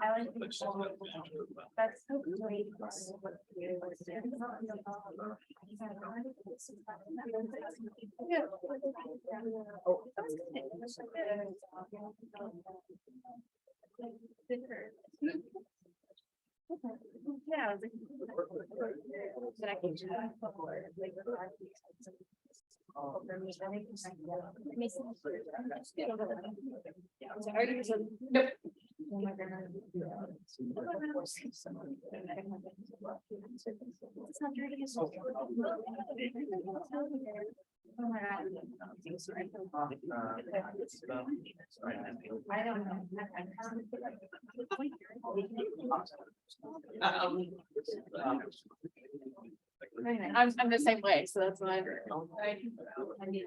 I like that's so great. Yeah. But I can nope. Oh my God. Oh my God. I don't know. I'm the same way, so that's why I need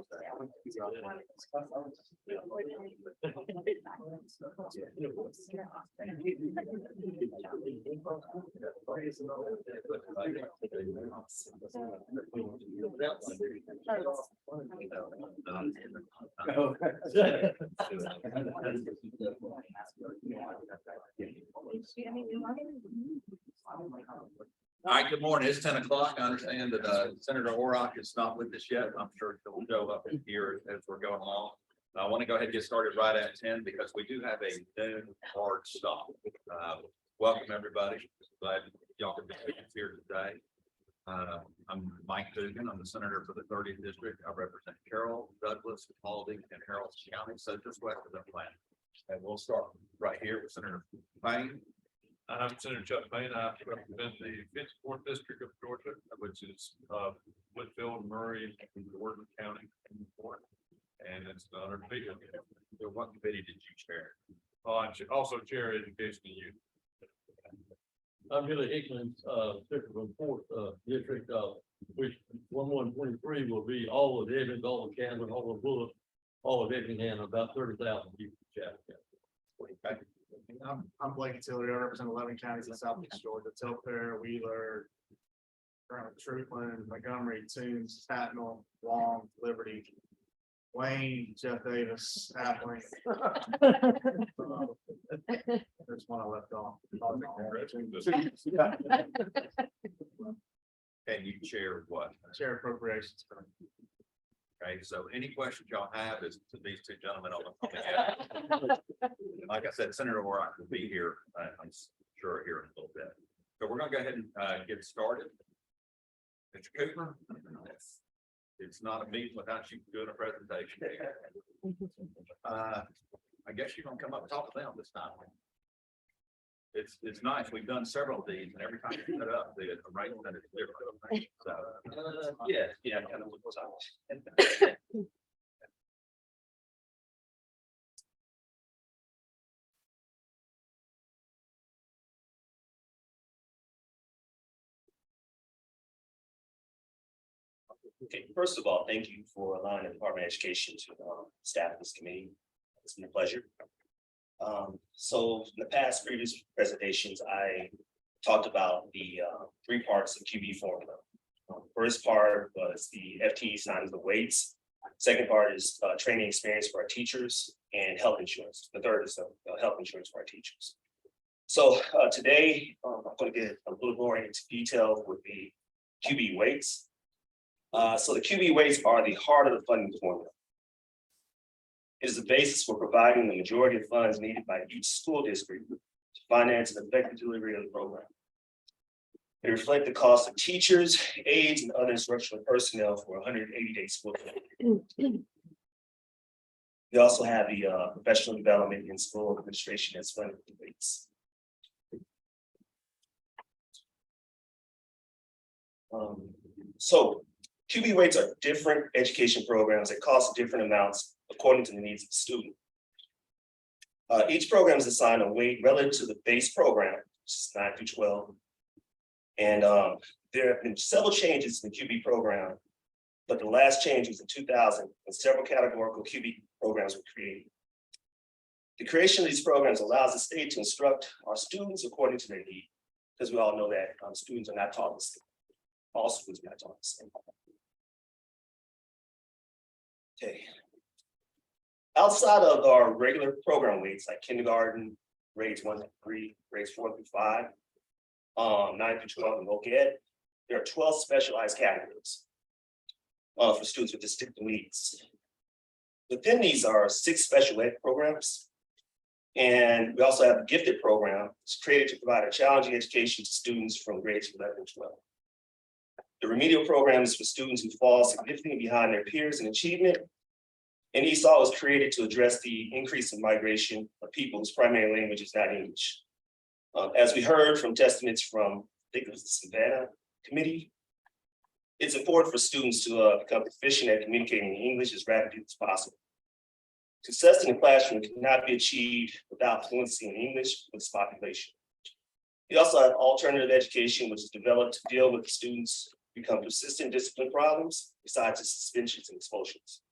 All right, good morning. It's 10 o'clock. I understand that Senator Orrock is not with us yet. I'm sure he'll show up in here as we're going along. I want to go ahead and get started right at 10 because we do have a noon hard stop. Welcome, everybody. Glad y'all can be here today. I'm Mike Dugan. I'm the senator for the 30th district. I represent Carroll, Douglas, Paulding, and Haralson County, so just west of the plant. And we'll start right here with Senator Payne. I'm Senator Chuck Payne. I represent the 54th district of Georgia, which is Whitfield, Murray, and Gordon County. And it's an honor to be here. So what committee did you chair? I also chair education and youth. I'm Billy Hickman, district from fourth district, which 1123 will be all of Evans, all of Cameron, all of Bullock, all of Effingham, about 30,000 people. Okay. I'm Blake Tillery. I represent 11 counties in Southeast Georgia: Telfair, Wheeler, Troopland, Montgomery, Toombs, Tatnall, Long, Liberty, Wayne, Jeff Davis, Appling. There's one I left off. And you chair what? Chair appropriations. Okay, so any questions y'all have is to these two gentlemen on the like I said, Senator Orrock will be here, I'm sure, here in a little bit. So we're gonna go ahead and get started. Mr. Cooper, it's not a meeting without you doing a presentation. I guess you're gonna come up and talk to them this time. It's nice. We've done several of these, and every time you put it up, the arrangement is different. So yeah, kind of looks like. Okay, first of all, thank you for allowing the Department of Education to staff this committee. It's been a pleasure. So in the past previous presentations, I talked about the 3 parts of QB formula. First part was the FTE signing the weights. Second part is training experience for our teachers and health insurance. The third is health insurance for our teachers. So today, I'm going to get a little more into detail with the QB weights. So the QB weights are the heart of the funding formula. It is the basis for providing the majority of funds needed by each school district to finance the effective delivery of the program. They reflect the cost of teachers, aides, and other instructional personnel for 180-day school year. We also have the professional development in school administration as funded weights. So QB weights are different education programs that cost different amounts according to the needs of the student. Each program is assigned a weight relative to the base program, which is 9 through 12. And there have been several changes in the QB program, but the last change was in 2000 when several categorical QB programs were created. The creation of these programs allows the state to instruct our students according to their need, because we all know that students are not taught the same. All students are not taught the same. Okay. Outside of our regular program weights like kindergarten, grades 1 through 3, grades 4 through 5, 9 through 12 in local ed, there are 12 specialized categories for students with distinct needs. Within these are 6 special ed programs. And we also have a gifted program. It's created to provide a challenging education to students from grades 11 and 12. The remedial program is for students who fall significantly behind their peers in achievement. And ESOL was created to address the increase in migration of people whose primary language is not English. As we heard from testaments from, I think it was the Savannah Committee, it's important for students to become proficient at communicating in English as rapidly as possible. Success in the classroom cannot be achieved without fluency in English with this population. We also have alternative education, which is developed to deal with the students who become persistent discipline problems, besides the suspensions and expulsions.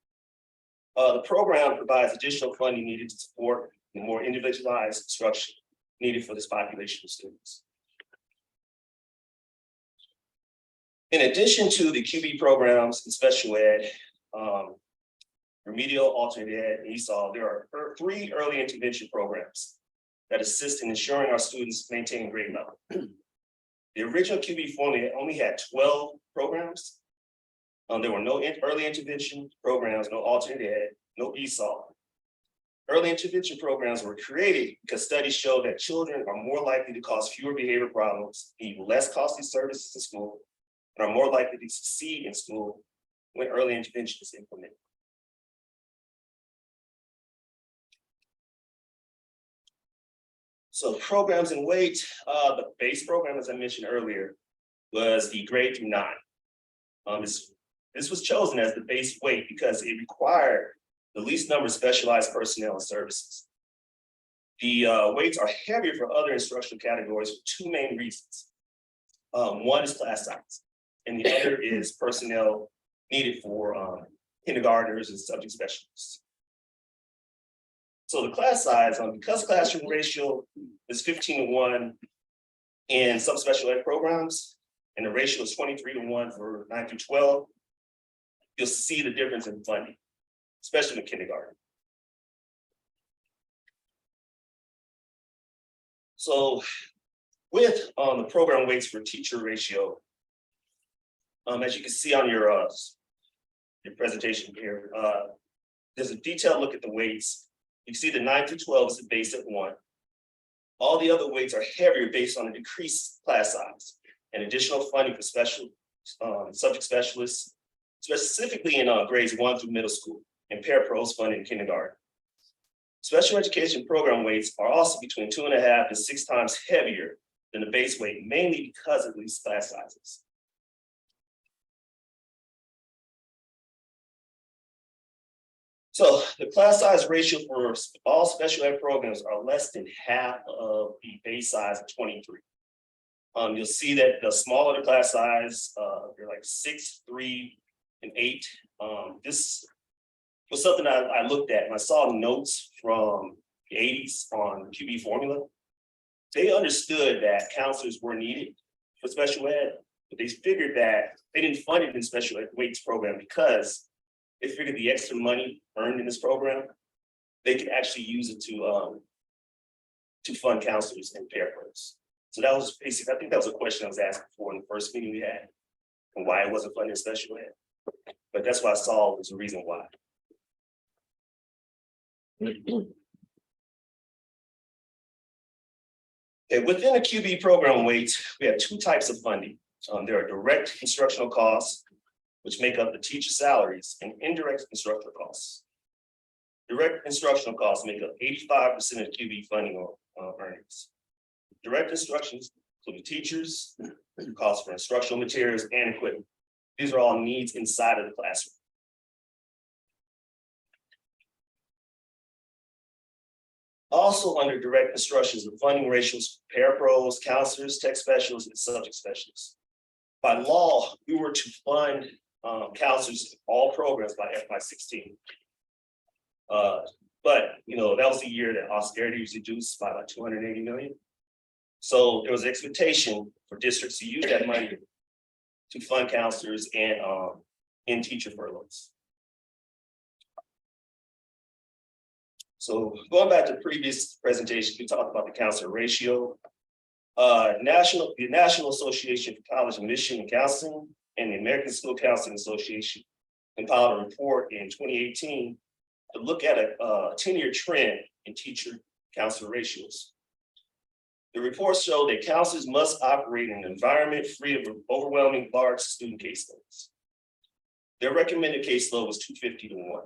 The program provides additional funding needed to support the more individualized instruction needed for this population of students. In addition to the QB programs and special ed, remedial, alternate ed, and ESOL, there are 3 early intervention programs that assist in ensuring our students maintain grade level. The original QB formula only had 12 programs. There were no early intervention programs, no alternate ed, no ESOL. Early intervention programs were created because studies show that children are more likely to cause fewer behavior problems, need less costly services in school, and are more likely to succeed in school when early intervention is implemented. So programs and weight, the base program, as I mentioned earlier, was the grade through 9. This was chosen as the base weight because it required the least number of specialized personnel and services. The weights are heavier for other instructional categories for 2 main reasons. One is class size, and the other is personnel needed for kindergartners and subject specialists. So the class size, because classroom ratio is 15:1 in some special ed programs, and the ratio is 23:1 for 9 through 12, you'll see the difference in funding, especially in kindergarten. So with the program weights for teacher ratio, as you can see on your presentation here, there's a detailed look at the weights. You can see the 9 through 12 is the base at 1. All the other weights are heavier based on a decreased class size and additional funding for special subject specialists, specifically in grades 1 through middle school, and parapros funding in kindergarten. Special education program weights are also between 2.5 to 6 times heavier than the base weight, mainly because of these class sizes. So the class size ratio for all special ed programs are less than half of the base size of 23. You'll see that the smaller the class size, they're like 6, 3, and 8. This was something I looked at, and I saw notes from the 80s on QB formula. They understood that counselors were needed for special ed, but they figured that they didn't fund it in special ed weights program because they figured the extra money earned in this program, they could actually use it to fund counselors and parapros. So that was basically, I think that was a question I was asked before in the first meeting we had, and why it wasn't funded in special ed. But that's why I saw was the reason why. Okay, within a QB program weights, we have 2 types of funding. There are direct instructional costs, which make up the teacher salaries, and indirect instructional costs. Direct instructional costs make up 85% of QB funding or earnings. Direct instructions include teachers, costs for instructional materials and equipment. These are all needs inside of the classroom. Also under direct instructions, the funding ratios for parapros, counselors, tech specialists, and subject specialists. By law, we were to fund counselors in all programs by FY16. But that was the year that austerity was reduced by about 280 million. So there was an expectation for districts to use that money to fund counselors and in teacher furloughs. So going back to previous presentations, we talked about the counselor ratio. The National Association for College Admission and Counseling and the American School Counseling Association compiled a report in 2018 to look at a 10-year trend in teacher counselor ratios. The report showed that counselors must operate in an environment free of overwhelming large student caseloads. Their recommended caseload was 250 to 1.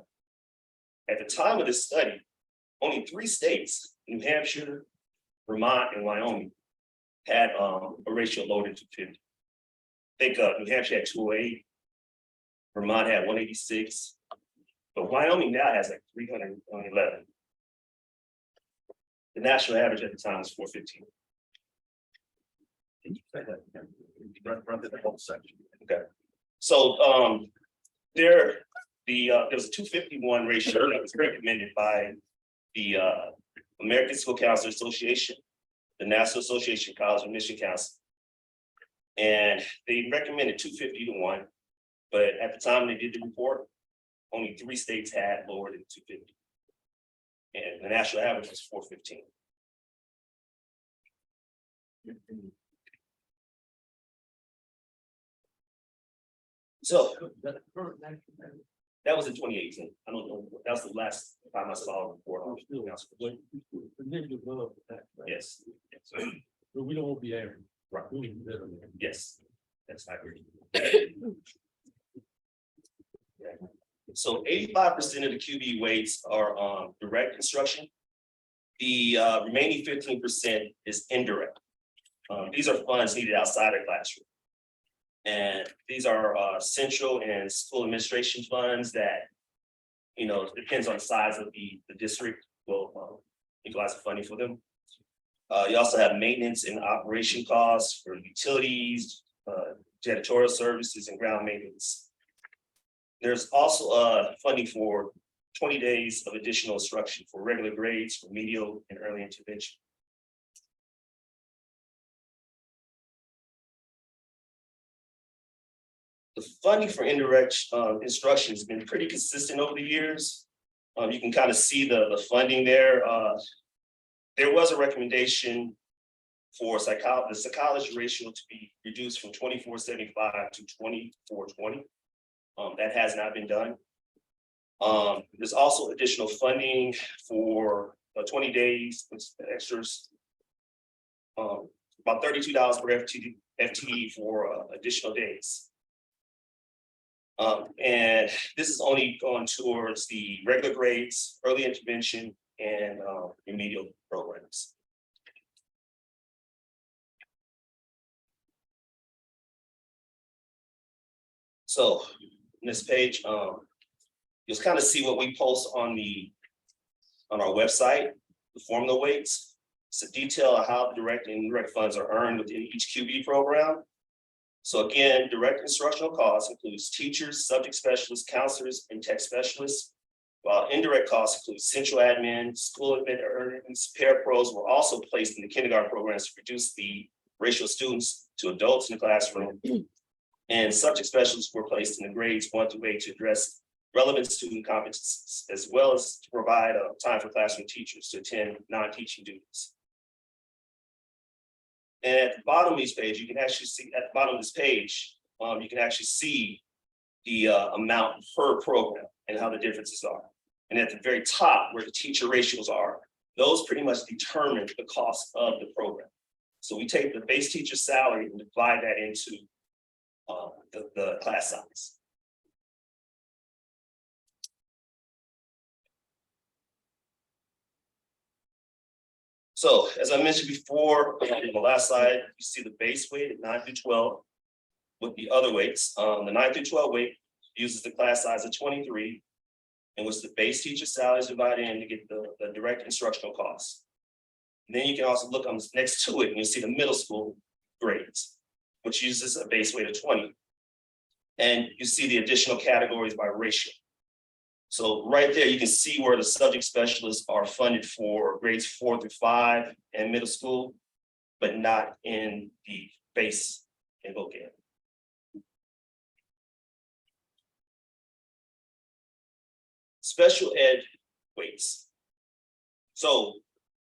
At the time of this study, only 3 states, New Hampshire, Vermont, and Wyoming, had a ratio loaded to 250. I think New Hampshire had 208, Vermont had 186, but Wyoming now has like 311. The national average at the time was 415. Can you say that? Run through the whole section. Okay, so there was a 251 ratio that was recommended by the American School Counselor Association, the National Association of College Admission Counseling, and they recommended 250 to 1. But at the time they did the report, only 3 states had lower than 250, and the national average was 415. So that was in 2018. I don't know. That was the last time I saw a report on counselors. Yes. But we don't want to be average. Right. We need to be better than that. Yes. That's I agree. So 85% of the QB weights are direct instruction. The remaining 15% is indirect. These are funds needed outside the classroom. And these are central and school administration funds that, you know, depends on the size of the district will utilize the funding for them. You also have maintenance and operation costs for utilities, janitorial services, and ground maintenance. There's also funding for 20 days of additional instruction for regular grades, remedial, and early intervention. The funding for indirect instruction has been pretty consistent over the years. You can kind of see the funding there. There was a recommendation for the psychology ratio to be reduced from 2475 to 2420. That has not been done. There's also additional funding for 20 days, extras, about $32 per FTE for additional days. And this is only going towards the regular grades, early intervention, and remedial programs. So on this page, you'll kind of see what we post on our website, the formula weights. It's a detail of how direct and indirect funds are earned within each QB program. So again, direct instructional costs includes teachers, subject specialists, counselors, and tech specialists, while indirect costs include central admin, school admin earnings. Parapros were also placed in the kindergarten programs to reduce the ratio of students to adults in the classroom. And subject specialists were placed in the grades 1 through 8 to address relevant student competencies, as well as to provide time for classroom teachers to attend non-teaching duties. And at the bottom of this page, you can actually see at the bottom of this page, you can actually see the amount per program and how the differences are. And at the very top where the teacher ratios are, those pretty much determine the cost of the program. So we take the base teacher salary and divide that into the class size. So as I mentioned before, on the last slide, you see the base weight at 9 through 12 with the other weights. The 9 through 12 weight uses the class size of 23, in which the base teacher salary is divided in to get the direct instructional costs. And then you can also look on next to it and you'll see the middle school grades, which uses a base weight of 20. And you see the additional categories by ratio. So right there, you can see where the subject specialists are funded for grades 4 through 5 and middle school, but not in the base and vocab. Special ed weights. So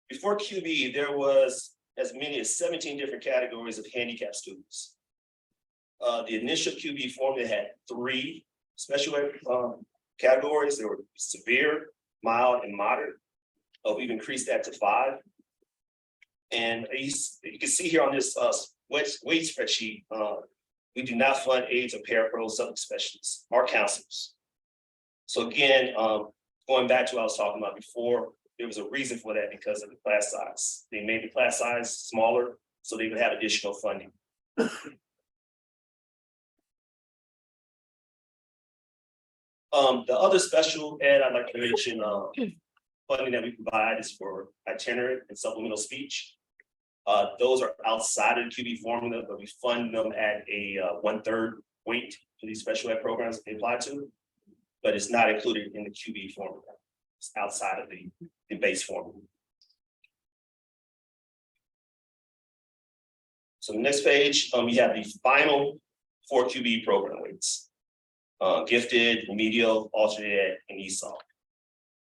before QB, there was as many as 17 different categories of handicapped students. The initial QB formula had 3 special ed categories. There were severe, mild, and moderate. We've increased that to 5. And you can see here on this weight spreadsheet, we do not fund aides or parapro subject specialists or counselors. So again, going back to what I was talking about before, there was a reason for that because of the class size. They made the class size smaller so they would have additional funding. The other special ed I'd like to mention, funding that we provide is for itinerant and supplemental speech. Those are outside of the QB formula, but we fund them at a 1/3 weight for these special ed programs that they apply to, but it's not included in the QB formula. It's outside of the base formula. So the next page, you have the final 4 QB program weights. Gifted, remedial, alternate ed, and ESOL.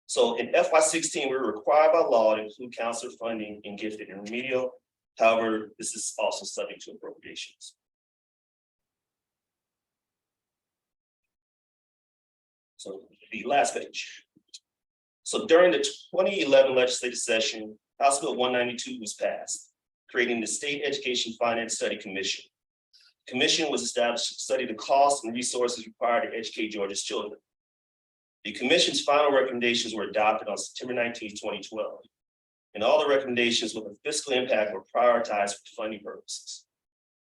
So in FY16, we're required by law to include counselor funding in gifted and remedial. However, this is also subject to appropriations. So the last page. So during the 2011 legislative session, House Bill 192 was passed, creating the State Education Finance Study Commission. The commission was established to study the costs and resources required to educate Georgia's children. The commission's final recommendations were adopted on September 19, 2012. And all the recommendations with a fiscal impact were prioritized for funding purposes.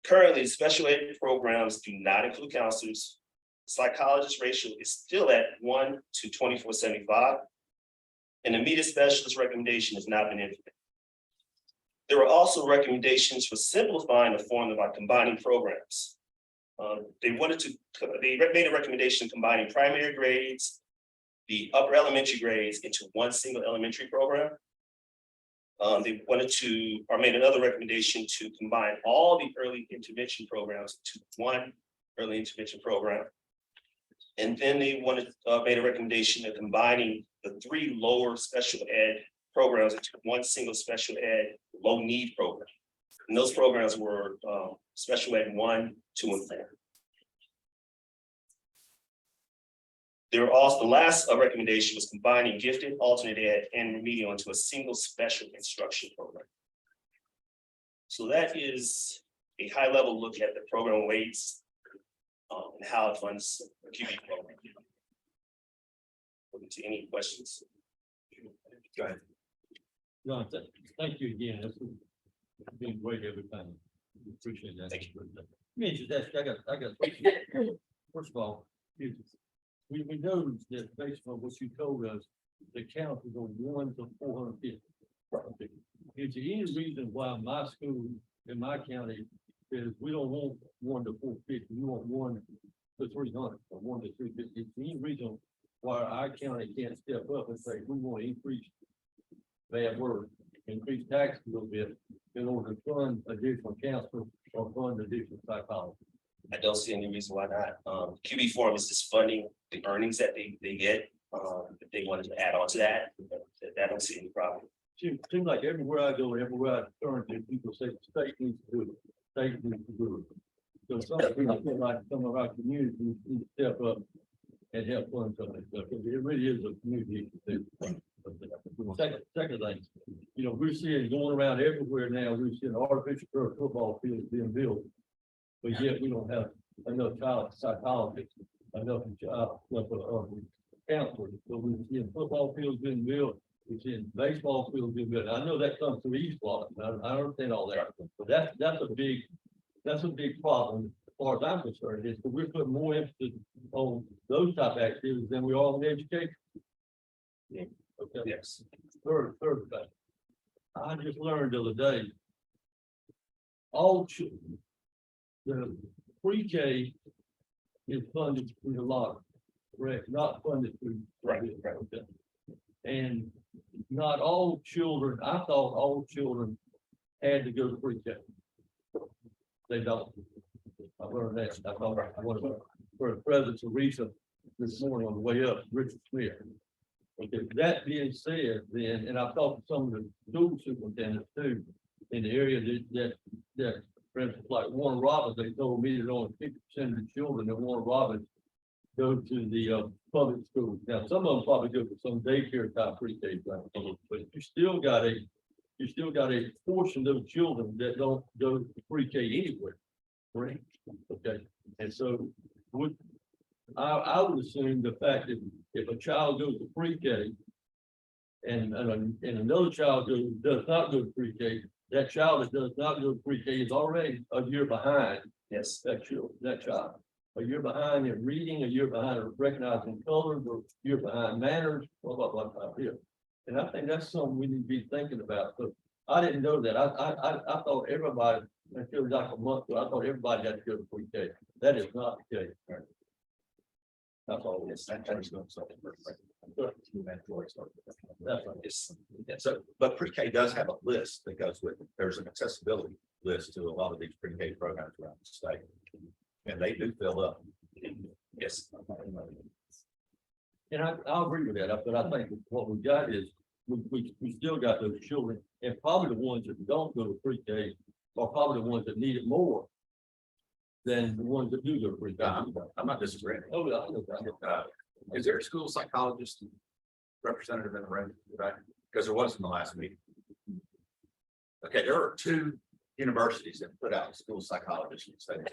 Currently, special ed programs do not include counselors. Psychologist ratio is still at 1 to 2475. And the media specialist recommendation has not been implemented. There were also recommendations for simplifying the formula by combining programs. They made a recommendation combining primary grades, the upper elementary grades into one single elementary program. They made another recommendation to combine all the early intervention programs to one early intervention program. And then they made a recommendation of combining the 3 lower special ed programs into one single special ed low need program. And those programs were special ed 1, 2, and 4. There were also, the last recommendation was combining gifted, alternate ed, and remedial into a single special instruction program. So that is a high level look at the program weights and how it funds the QB program. Looking to any questions? Go ahead. No, thank you again. That's been great every time. We appreciate that. Thank you. I got a question. First of all, we know that based on what you told us, the count is on 1 to 450. Is there any reason why my school in my county is we don't want 1 to 450, we want 1 to 300 or 1 to 350? Is there any reason why our county can't step up and say we want to increase, bad word, increase tax a little bit in order to fund additional counselors or fund additional psychologists? I don't see any reason why not. QB form is just funding the earnings that they get. If they wanted to add on to that, I don't see any problem. Seems like everywhere I go, everywhere I turn to, people say the state needs to do it. State needs to do it. So something I feel like some of our communities need to step up and help fund some of this stuff. It really is a community issue. Second thing, we're seeing going around everywhere now, we're seeing artificial turf football fields being built. But yet we don't have enough child psychologists, enough counselors. So we're seeing football fields being built, we're seeing baseball fields being built. I know that comes through East Florida. I understand all that, but that's a big problem as far as I'm concerned. Is that we're putting more emphasis on those type of activities than we are on education. Yeah. Okay. Yes. Third thing. I just learned the other day. All children, the pre-K is funded through the lottery, correct? Not funded through. Right. Okay. And not all children, I thought all children had to go to pre-K. They don't. I learned that. I thought one of the presidents of Teresa this morning on the way up, Richard Smith. Okay, that being said, then, and I've talked to some of the school superintendents too, in the area that, for instance, like Warner Robins, they told me that only 50% of the children at Warner Robins go to the public schools. Now, some of them probably go to some daycare type pre-K, but you still got a portion of those children that don't go to pre-K anywhere. Right? Okay, and so I would assume the fact that if a child goes to pre-K and another child does not go to pre-K, that child that does not go to pre-K is already a year behind Yes, that child. A year behind in reading, a year behind in recognizing colors, or a year behind manners, blah, blah, blah, blah, here. And I think that's something we need to be thinking about. So I didn't know that. I thought everybody, until like a month ago, I thought everybody had to go to pre-K. That is not the case. That's all. Yes, that's going to start. That's right. Yes, yeah, so, but pre-K does have a list that goes with it. There's an accessibility list to a lot of these pre-K programs around the state. And they do fill up. Yes. And I agree with that, but I think what we got is, we still got those children, and probably the ones that don't go to pre-K are probably the ones that need it more than the ones that do go to pre-K. I'm not disagreeing. Oh, yeah, I know that. Is there a school psychologist representative in the room today? Because there was in the last meeting. Okay, there are 2 universities that put out school psychologists in the state.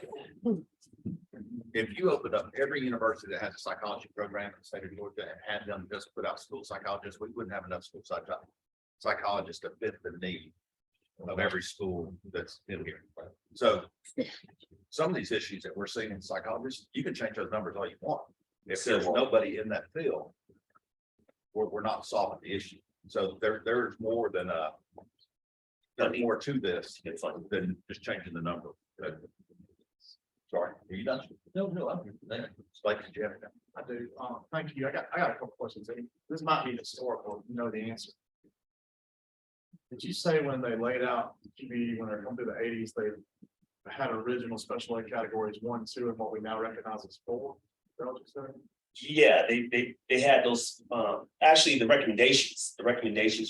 If you opened up every university that has a psychology program in the state of Georgia and had them just put out school psychologists, we wouldn't have enough school psychologists to fit the need of every school that's in here. So some of these issues that we're seeing in psychologists, you can change those numbers all you want. If there's nobody in that field, we're not solving the issue. So there's more than there's more to this than just changing the number. Sorry, are you done? No, I'm. Like, did you have it? I do. Thank you. I got a couple questions. This might be historical, you know the answer. Did you say when they laid out QB, when they're coming through the 80s, they had original special ed categories 1, 2, and what we now recognize as 4? Is that what you said? yeah, they had those, actually, the recommendations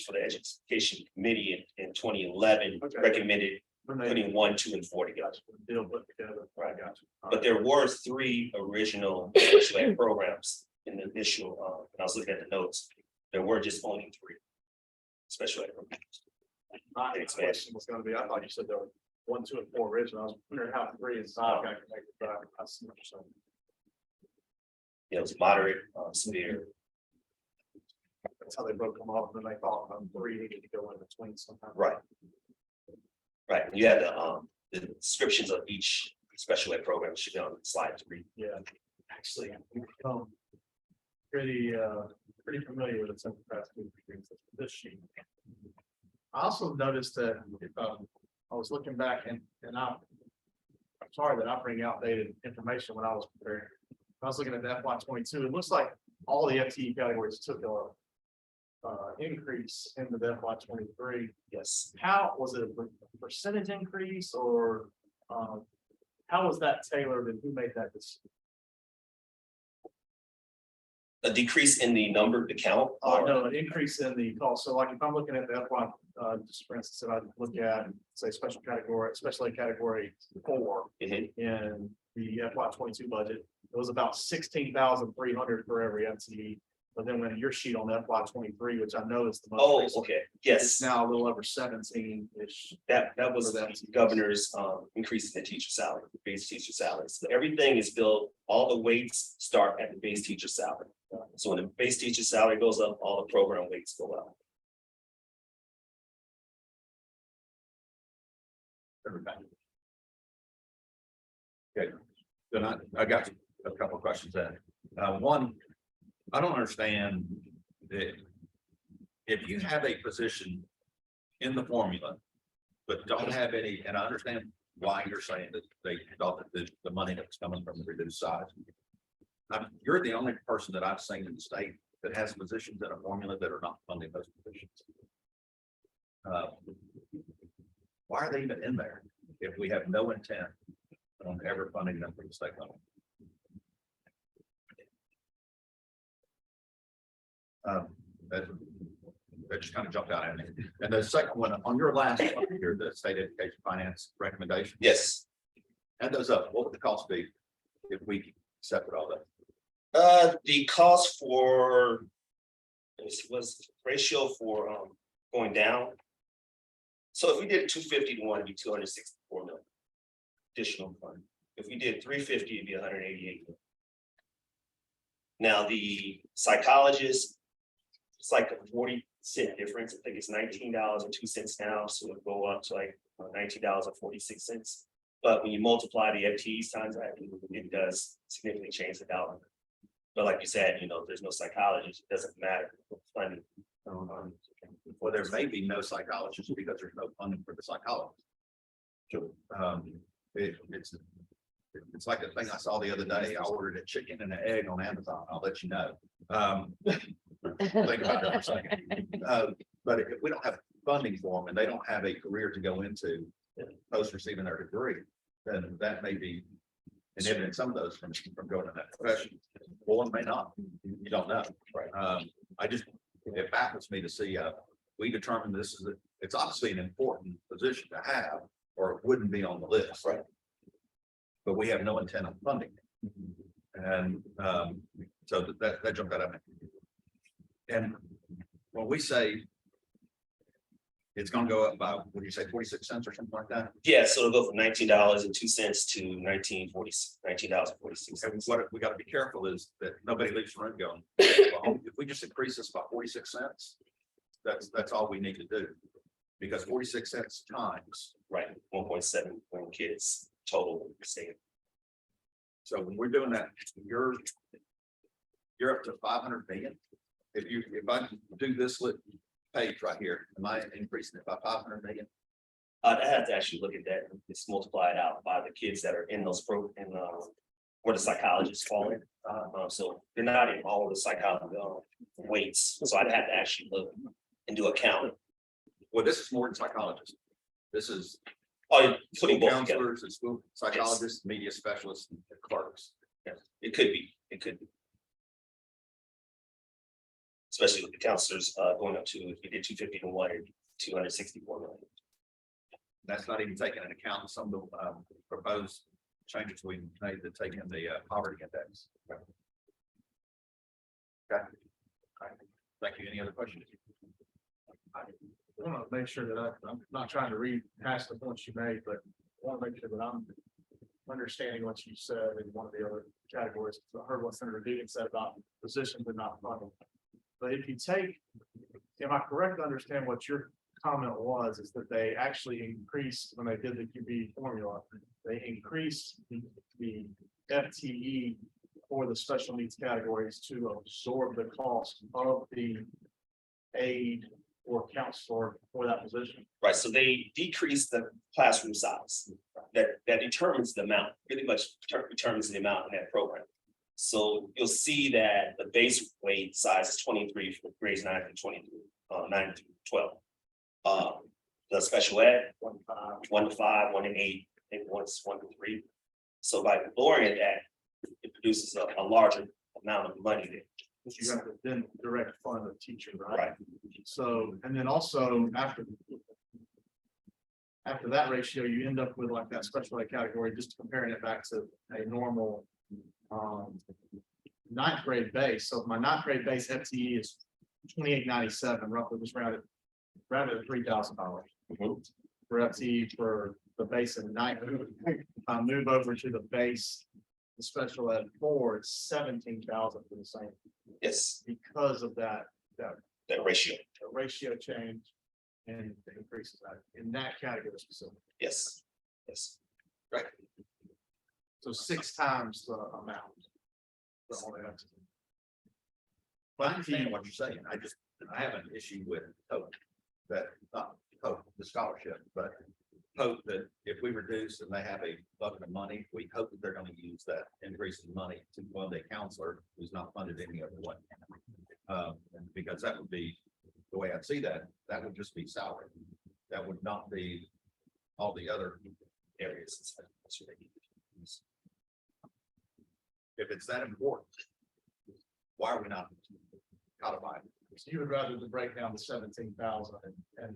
for the education committee in 2011 Okay. recommended When they putting 1, 2, and 4 together. deal put together. Right. Got you. But there were 3 original special ed programs in the initial, when I was looking at the notes, there were just only 3 special ed programs. My question was gonna be, I thought you said there were 1, 2, and 4 original. I was wondering how 3 and 5 got connected, but I see what you're saying. It was moderate, severe. That's how they broke them up, and then they thought 3 needed to go in between sometime. Right. Right, you had the descriptions of each special ed program should be on slide 3. Yeah, actually, we've become pretty familiar with it since the past 2 weeks. This sheet. I also noticed that I was looking back and I'm sorry that I bring outdated information when I was preparing. I was looking at the FY22. It looks like all the FTE categories took a increase in the FY23. Yes, How was it a percentage increase or how was that tailored and who made that decision? a decrease in the number, the count. No, an increase in the cost. So like if I'm looking at the FY, just for instance, if I look at, say, special ed category 4 Mhm. in the FY22 budget, it was about 16,300 for every FTE. But then when your sheet on FY23, which I know is the most Oh, recent, okay, it's yes, now a little over 17-ish. that was For the the FTEs. governor's increase in the teacher salary, base teacher salary. So everything is built, all the weights start at the base teacher salary. So when the base teacher salary goes up, all the program weights go up. Everybody. Okay, then I got a couple of questions then. One, I don't understand that if you have a position in the formula, but don't have any, and I understand why you're saying that they thought that the money that was coming from the reduced size. You're the only person that I've seen in the state that has positions in a formula that are not funding those positions. Why are they even in there if we have no intent on ever funding them from the state level? that just kind of jumped out at me. And the second one, on your last one here, the state education finance recommendation. Yes. Add those up, what would the cost be if we accepted all that? The cost for, was ratio for going down. So if we did 250 to 1, it'd be 264 million additional fund. If we did 350, it'd be 188 million. Now the psychologist, it's like a 40-cent difference. I think it's $19.02 now, so it'll go up to like $19.46. But when you multiply the FTEs times that, it does significantly change the dollar. But like you said, you know, there's no psychologist, it doesn't matter. Funding. Well, there may be no psychologist because there's no funding for the psychologist. So, it's like a thing I saw the other day. I ordered a chicken and an egg on Amazon. I'll let you know. Think about that for a second. But if we don't have funding for them and they don't have a career to go into post receiving their degree, then that may be inhibiting some of those from going in that profession. Or may not. You don't know. Right. It baffles me to see, we determined this is, it's obviously an important position to have, or it wouldn't be on the list. Right. But we have no intent on funding it. And so that jumped out at me. And when we say it's gonna go up by, what do you say, 46 cents or something like that? Yeah, so it'll go from $19.02 to $19.46. And what we gotta be careful is that nobody leaves the room going, well, if we just increase this by 46 cents, that's all we need to do. Because 46 cents times. Right, 1.7 million kids total in the state. So when we're doing that, you're up to 500 million. If I do this page right here, am I increasing it by 500 million? I have to actually look at that and just multiply it out by the kids that are in those where the psychologists fall in. So they're not in all of the psychology weights. So I'd have to actually look and do a count. Well, this is more than psychologists. This is Oh, you're putting both together. counselors and school psychologists, media specialists, and clerks. Yes, it could be. Especially with the counselors going up to, if you did 250 to 1, 264 million. That's not even taking into account some of the proposed changes we made to take in the poverty index. Okay. All right. Thank you. Any other questions? I want to make sure that I'm not trying to read past the points you made, but I want to make sure that I'm understanding what you said in one of the other categories. I heard what Senator Deaton said about positions and not funding. But if you take, am I correct to understand what your comment was, is that they actually increased when they did the QB formula, they increased the FTE for the special needs categories to absorb the cost of the aid or counselor for that position? Right, so they decreased the classroom size. That determines the amount, pretty much determines the amount in that program. So you'll see that the base weight size is 23 for grades 9 to 9 to 12. The special ed, 1 to 5, 1 to 8, and 1 to 3. So by lowering that, it produces a larger amount of money there. You have to then direct fund a teacher, right? Right. So, and then also after that ratio, you end up with like that special ed category, just comparing it back to a normal ninth grade base. So my ninth grade base FTE is $28.97, roughly, just rounded at $3,000 for FTE for the base in ninth. If I move over to the base, the special ed 4, it's $17,000 for the same. Yes, Because of that ratio. ratio change and the increases that in that category specifically. Yes. Right. So 6 times the amount. That's all they have to do. Well, I understand what you're saying. I have an issue with hope that, not hope, the scholarship, but hope that if we reduce and they have a bucket of money, we hope that they're going to use that increase in money to fund a counselor who's not funded any other way. Because that would be the way I see that, that would just be salary. That would not be all the other areas. If it's that important, why are we not codifying So you would rather to break down the 17,000 and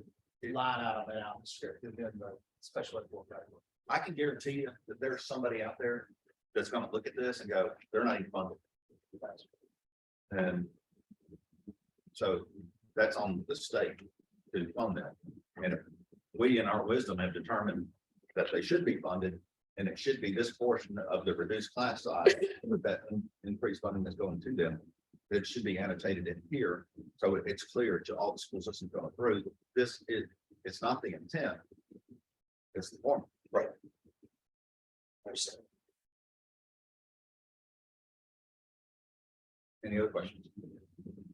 line out of that out restricted in the special ed board category. I can guarantee you that there's somebody out there that's gonna look at this and go, they're not even funded. And so that's on the state to fund that. And if we in our wisdom have determined that they should be funded, and it should be this portion of the reduced class size with that increased funding that's going to them. It should be annotated in here, so it's clear to all the school systems going through. This is, it's not the intent. It's the form. Right. Understand. Any other questions?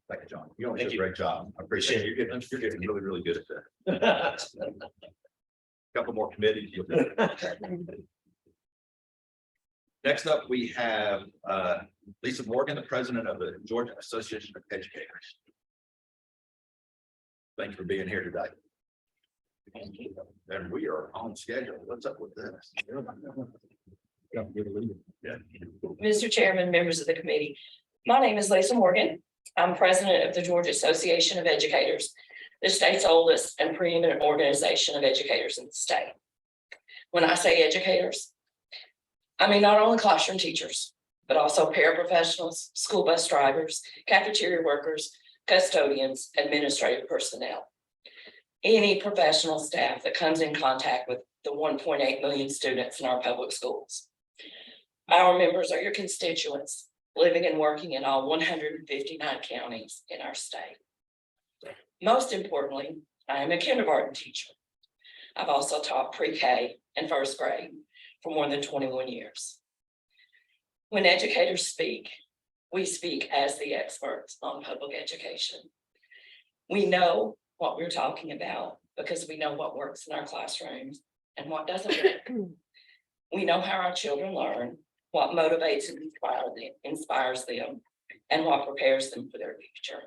Thank you, John. You always Thank did a you. great job. I appreciate it. You're getting really, really good at that. Couple more committees. You'll do it. Next up, we have Lisa Morgan, the president of the Georgia Association of Educators. Thanks for being here today. Thank you. And we are on schedule. What's up with this? Yeah. Mr. Chairman, members of the committee, my name is Lisa Morgan. I'm president of the Georgia Association of Educators, the state's oldest and preeminent organization of educators in the state. When I say educators, I mean not only classroom teachers, but also paraprofessionals, school bus drivers, cafeteria workers, custodians, administrative personnel. Any professional staff that comes in contact with the 1.8 million students in our public schools. Our members are your constituents, living and working in all 159 counties in our state. Most importantly, I am a kindergarten teacher. I've also taught pre-K and first grade for more than 21 years. When educators speak, we speak as the experts on public education. We know what we're talking about because we know what works in our classrooms and what doesn't work. We know how our children learn, what motivates and inspires them, and what prepares them for their future.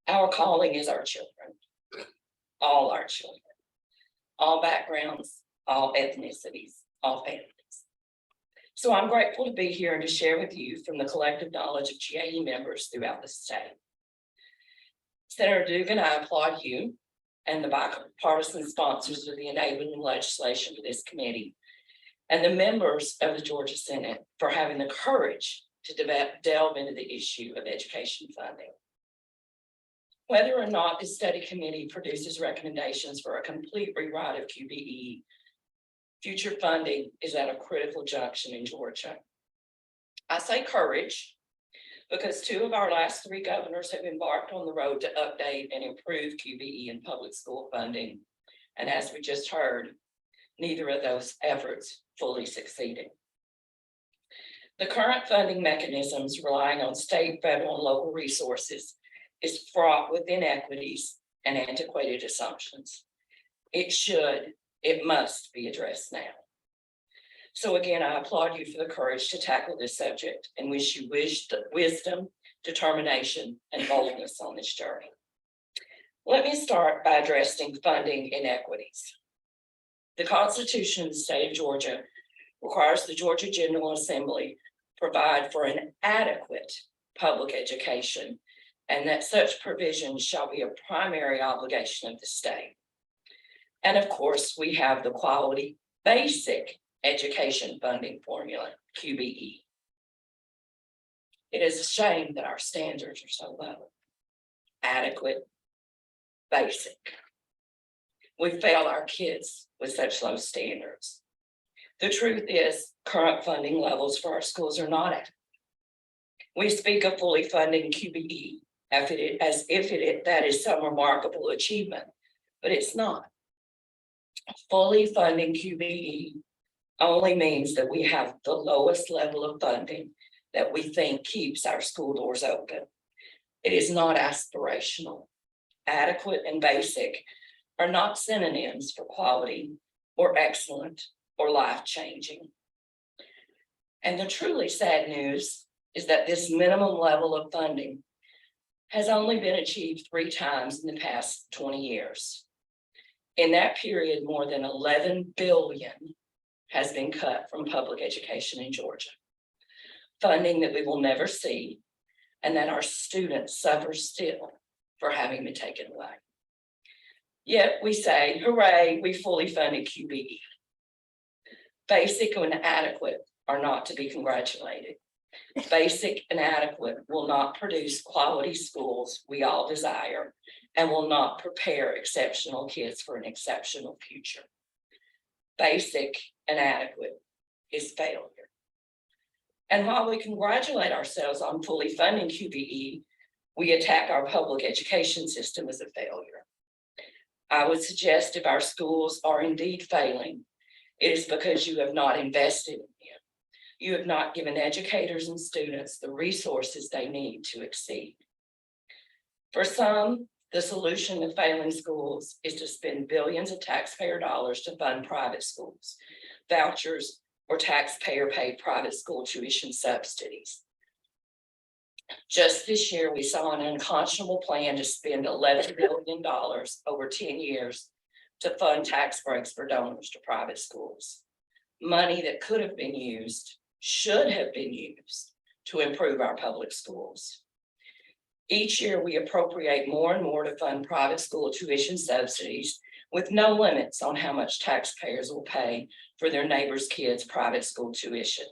Our calling is our children, all our children, all backgrounds, all ethnicities, all families. So I'm grateful to be here and to share with you from the collective knowledge of GAE members throughout the state. Senator Dugan, I applaud you and the bipartisan sponsors of the enabling legislation for this committee and the members of the Georgia Senate for having the courage to delve into the issue of education funding. Whether or not the study committee produces recommendations for a complete rewrite of QBE, future funding is at a critical junction in Georgia. I say courage because 2 of our last 3 governors have embarked on the road to update and improve QBE and public school funding. And as we just heard, neither of those efforts fully succeeded. The current funding mechanisms relying on state, federal, and local resources is fraught with inequities and antiquated assumptions. It must be addressed now. So again, I applaud you for the courage to tackle this subject and wish you wisdom, determination, and boldness on this journey. Let me start by addressing funding inequities. The Constitution of the state of Georgia requires the Georgia General Assembly provide for an adequate public education and that such provisions shall be a primary obligation of the state. And of course, we have the quality basic education funding formula, QBE. It is a shame that our standards are so low. Adequate, basic. We fail our kids with such low standards. The truth is, current funding levels for our schools are not adequate. We speak of fully funding QBE as if that is some remarkable achievement, but it's not. Fully funding QBE only means that we have the lowest level of funding that we think keeps our school doors open. It is not aspirational. Adequate and basic are not synonyms for quality or excellent or life-changing. And the truly sad news is that this minimum level of funding has only been achieved 3 times in the past 20 years. In that period, more than 11 billion has been cut from public education in Georgia. Funding that we will never see and that our students suffer still for having been taken away. Yet we say, hooray, we fully funded QBE. Basic and adequate are not to be congratulated. Basic and adequate will not produce quality schools we all desire and will not prepare exceptional kids for an exceptional future. Basic and adequate is failure. And while we congratulate ourselves on fully funding QBE, we attack our public education system as a failure. I would suggest if our schools are indeed failing, it is because you have not invested in them. You have not given educators and students the resources they need to exceed. For some, the solution to failing schools is to spend billions of taxpayer dollars to fund private schools, vouchers, or taxpayer-paid private school tuition subsidies. Just this year, we saw an unconscionable plan to spend $11 billion over 10 years to fund tax breaks for donors to private schools. Money that could have been used, should have been used to improve our public schools. Each year, we appropriate more and more to fund private school tuition subsidies with no limits on how much taxpayers will pay for their neighbors' kids' private school tuition.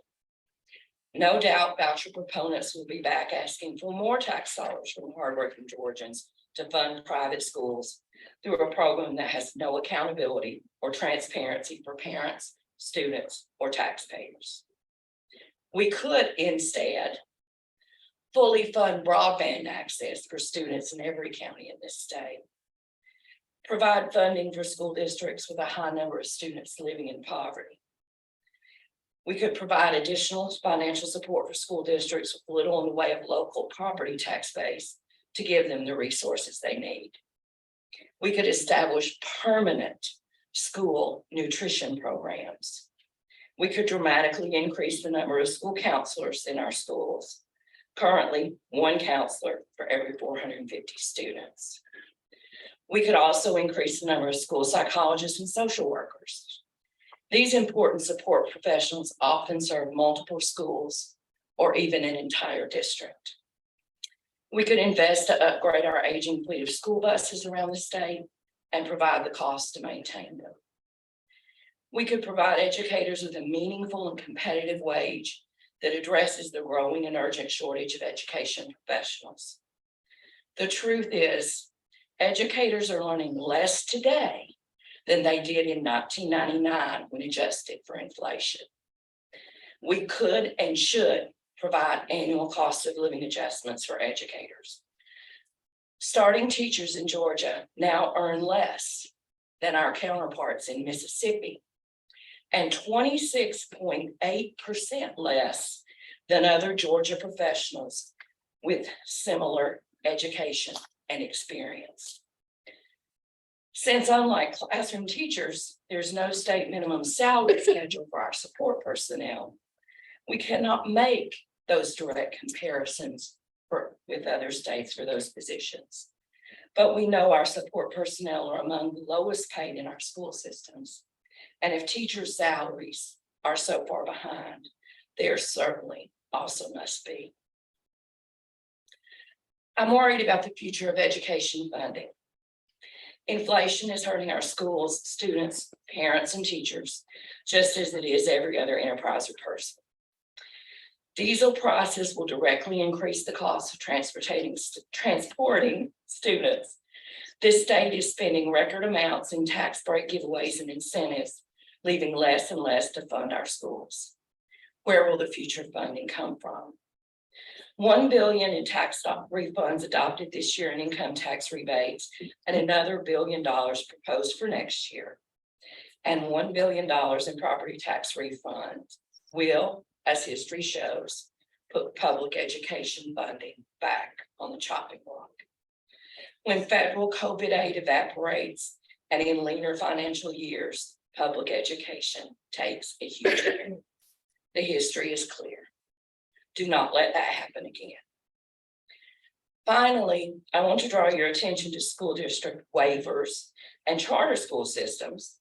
No doubt voucher proponents will be back asking for more tax dollars from hardworking Georgians to fund private schools through a program that has no accountability or transparency for parents, students, or taxpayers. We could instead fully fund broadband access for students in every county in this state. Provide funding for school districts with a high number of students living in poverty. We could provide additional financial support for school districts with little in the way of local property tax base to give them the resources they need. We could establish permanent school nutrition programs. We could dramatically increase the number of school counselors in our schools. Currently, one counselor for every 450 students. We could also increase the number of school psychologists and social workers. These important support professionals often serve multiple schools or even an entire district. We could invest to upgrade our aging fleet of school buses around the state and provide the cost to maintain them. We could provide educators with a meaningful and competitive wage that addresses the growing and urgent shortage of education professionals. The truth is, educators are learning less today than they did in 1999 when adjusted for inflation. We could and should provide annual cost of living adjustments for educators. Starting teachers in Georgia now earn less than our counterparts in Mississippi and 26.8% less than other Georgia professionals with similar education and experience. Since unlike classroom teachers, there's no state minimum salary schedule for our support personnel, we cannot make those direct comparisons with other states for those positions. But we know our support personnel are among the lowest paid in our school systems. And if teachers' salaries are so far behind, there certainly also must be. I'm worried about the future of education funding. Inflation is hurting our schools, students, parents, and teachers, just as it is every other enterprise or person. Diesel prices will directly increase the cost of transporting students. This state is spending record amounts in tax break giveaways and incentives, leaving less and less to fund our schools. Where will the future funding come from? $1 billion in tax refunds adopted this year in income tax rebates, and another $1 billion proposed for next year. And $1 billion in property tax refunds will, as history shows, put public education funding back on the chopping block. When federal COVID aid evaporates and in leaner financial years, public education takes a huge hit. The history is clear. Do not let that happen again. Finally, I want to draw your attention to school district waivers and charter school systems,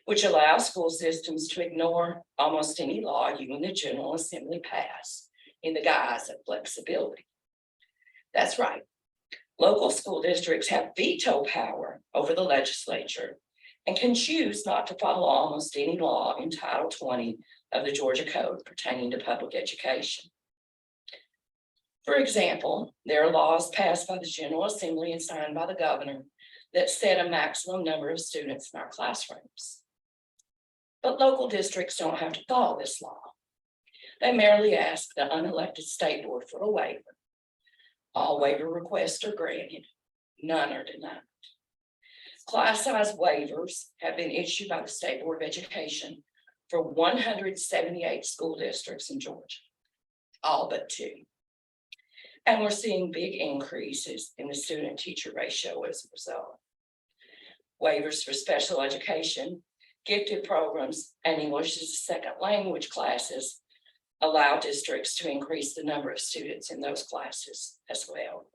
which allow school systems to ignore almost any law you and the General Assembly pass in the guise of flexibility. That's right. Local school districts have veto power over the legislature and can choose not to follow almost any law in Title 20 of the Georgia Code pertaining to public education. For example, there are laws passed by the General Assembly and signed by the governor that set a maximum number of students in our classrooms. But local districts don't have to follow this law. They merely ask the unelected state board for a waiver. All waiver requests are granted, none are denied. Class size waivers have been issued by the State Board of Education for 178 school districts in Georgia, all but 2. And we're seeing big increases in the student-teacher ratio as a result. Waivers for special education, gifted programs, and English as a second language classes allow districts to increase the number of students in those classes as well.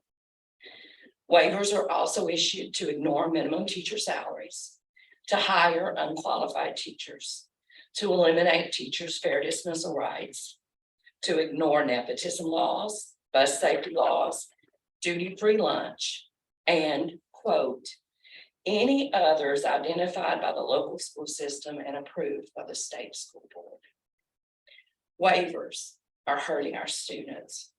Waivers are also issued to ignore minimum teacher salaries, to hire unqualified teachers, to eliminate teachers' fair dismissal rights, to ignore nepotism laws, bus safety laws, duty-free lunch, and, quote, any others identified by the local school system and approved by the state school board. Waivers are hurting our students.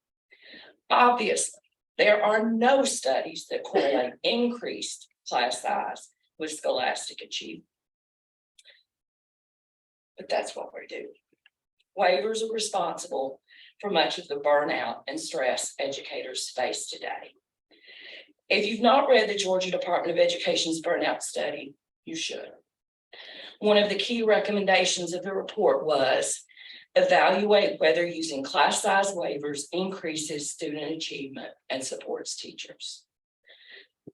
Obviously, there are no studies that correlate increased class size with scholastic achievement. But that's what we're doing. Waivers are responsible for much of the burnout and stress educators face today. If you've not read the Georgia Department of Education's burnout study, you should. One of the key recommendations of the report was evaluate whether using class size waivers increases student achievement and supports teachers.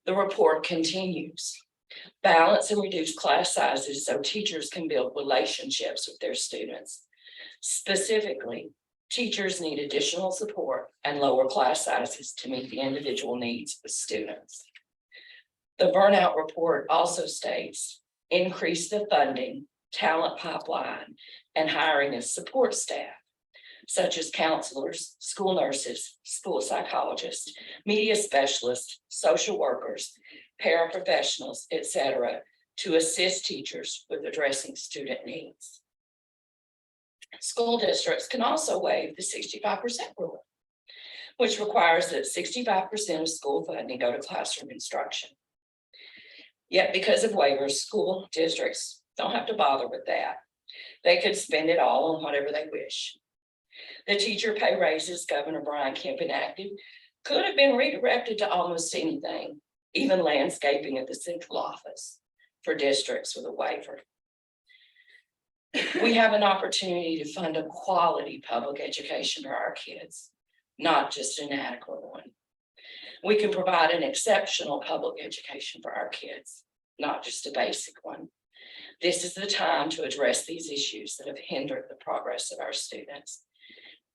The report continues. Balance and reduce class sizes so teachers can build relationships with their students. Specifically, teachers need additional support and lower class sizes to meet the individual needs of students. The burnout report also states, increase the funding, talent pipeline, and hiring of support staff, such as counselors, school nurses, school psychologists, media specialists, social workers, paraprofessionals, etc., to assist teachers with addressing student needs. School districts can also waive the 65% rule, which requires that 65% of school funding go to classroom instruction. Yet because of waivers, school districts don't have to bother with that. They could spend it all on whatever they wish. The teacher pay raises Governor Brian Kemp enacted could have been redirected to almost anything, even landscaping at the central office for districts with a waiver. We have an opportunity to fund a quality public education for our kids, not just an adequate one. We can provide an exceptional public education for our kids, not just a basic one. This is the time to address these issues that have hindered the progress of our students.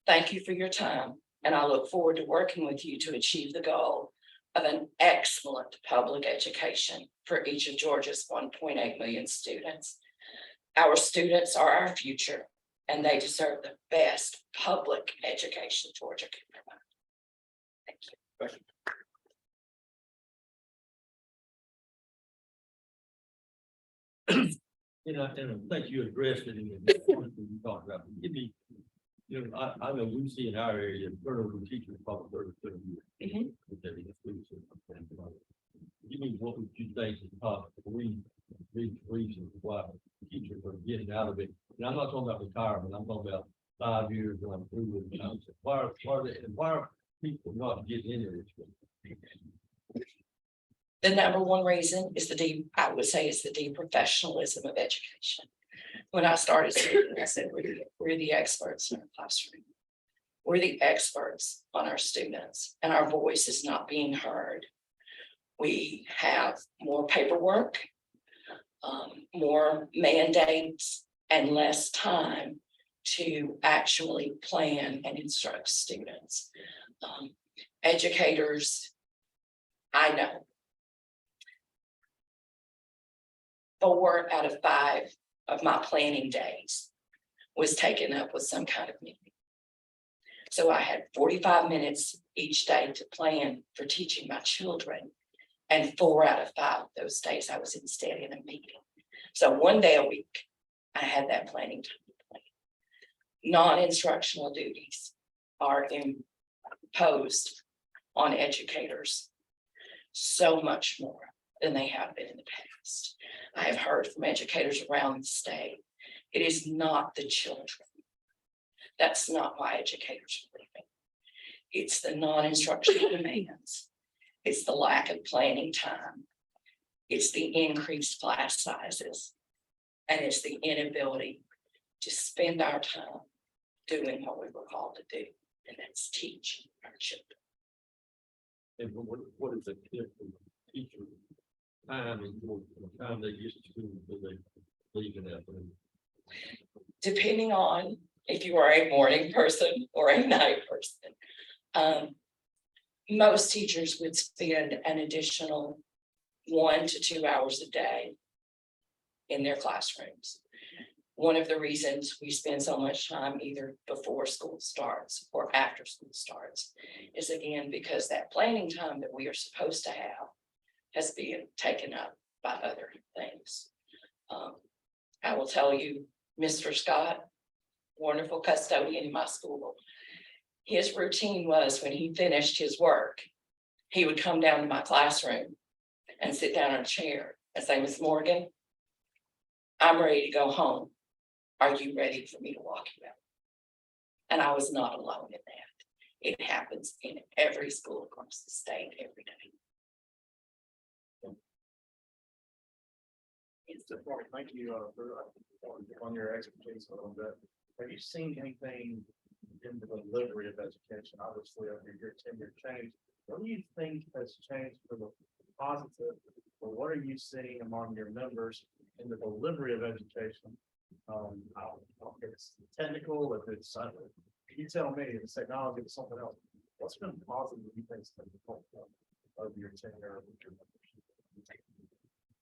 Thank you for your time, and I look forward to working with you to achieve the goal of an excellent public education for each of Georgia's 1.8 million students. Our students are our future, and they deserve the best public education Georgia can provide. Thank you. Question? And I think you addressed it in the point that you talked about. Give me, I know we see in our area, turnover of teachers about 30 years. Mhm. Give me what would you think is the top three big reasons why teachers are getting out of it? And I'm not talking about retirement, I'm talking about 5 years going through it. Why are people not getting into this? The number one reason is I would say it's the deprofessionalism of education. When I started speaking, I said, we're the experts in our classroom. We're the experts on our students, and our voice is not being heard. We have more paperwork, more mandates, and less time to actually plan and instruct students. Educators, I know, 4 out of 5 of my planning days was taken up with some kind of meeting. So I had 45 minutes each day to plan for teaching my children. And 4 out of 5 of those days I was instead in a meeting. So one day a week, I had that planning time. Non-instructional duties are imposed on educators so much more than they have been in the past. I have heard from educators around the state, it is not the children. That's not why educators are leaving. It's the non-instructional demands. It's the lack of planning time. It's the increased class sizes. And it's the inability to spend our time doing what we were called to do, and that's teaching our children. And what is the tip for teacher time and the time they get to school, do they leave in the afternoon? Depending on if you are a morning person or a night person. Most teachers would spend an additional 1 to 2 hours a day in their classrooms. One of the reasons we spend so much time either before school starts or after school starts is again because that planning time that we are supposed to have has been taken up by other things. I will tell you, Mr. Scott, wonderful custodian in my school, his routine was when he finished his work, he would come down to my classroom and sit down in a chair and say, Miss Morgan, I'm ready to go home. Are you ready for me to walk you out? And I was not alone in that. It happens in every school across the state every day. Thank you on your expertise a little bit. Have you seen anything in the delivery of education? Obviously, over your tenure change. What do you think has changed for the positive? Or what are you seeing among your members in the delivery of education? I don't know if it's technical, if it's you tell me if it's technology or something else. What's been positive you think's been helpful over your tenure?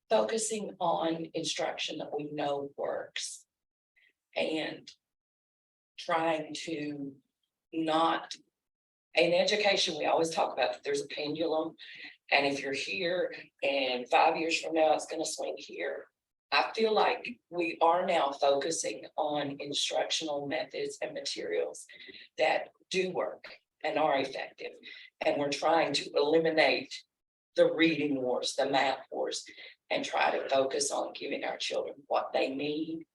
Focusing on instruction that we know works and trying to not, in education, we always talk about that there's a pendulum. And if you're here and 5 years from now, it's going to swing here. I feel like we are now focusing on instructional methods and materials that do work and are effective. And we're trying to eliminate the reading wars, the math wars, and try to focus on giving our children what they need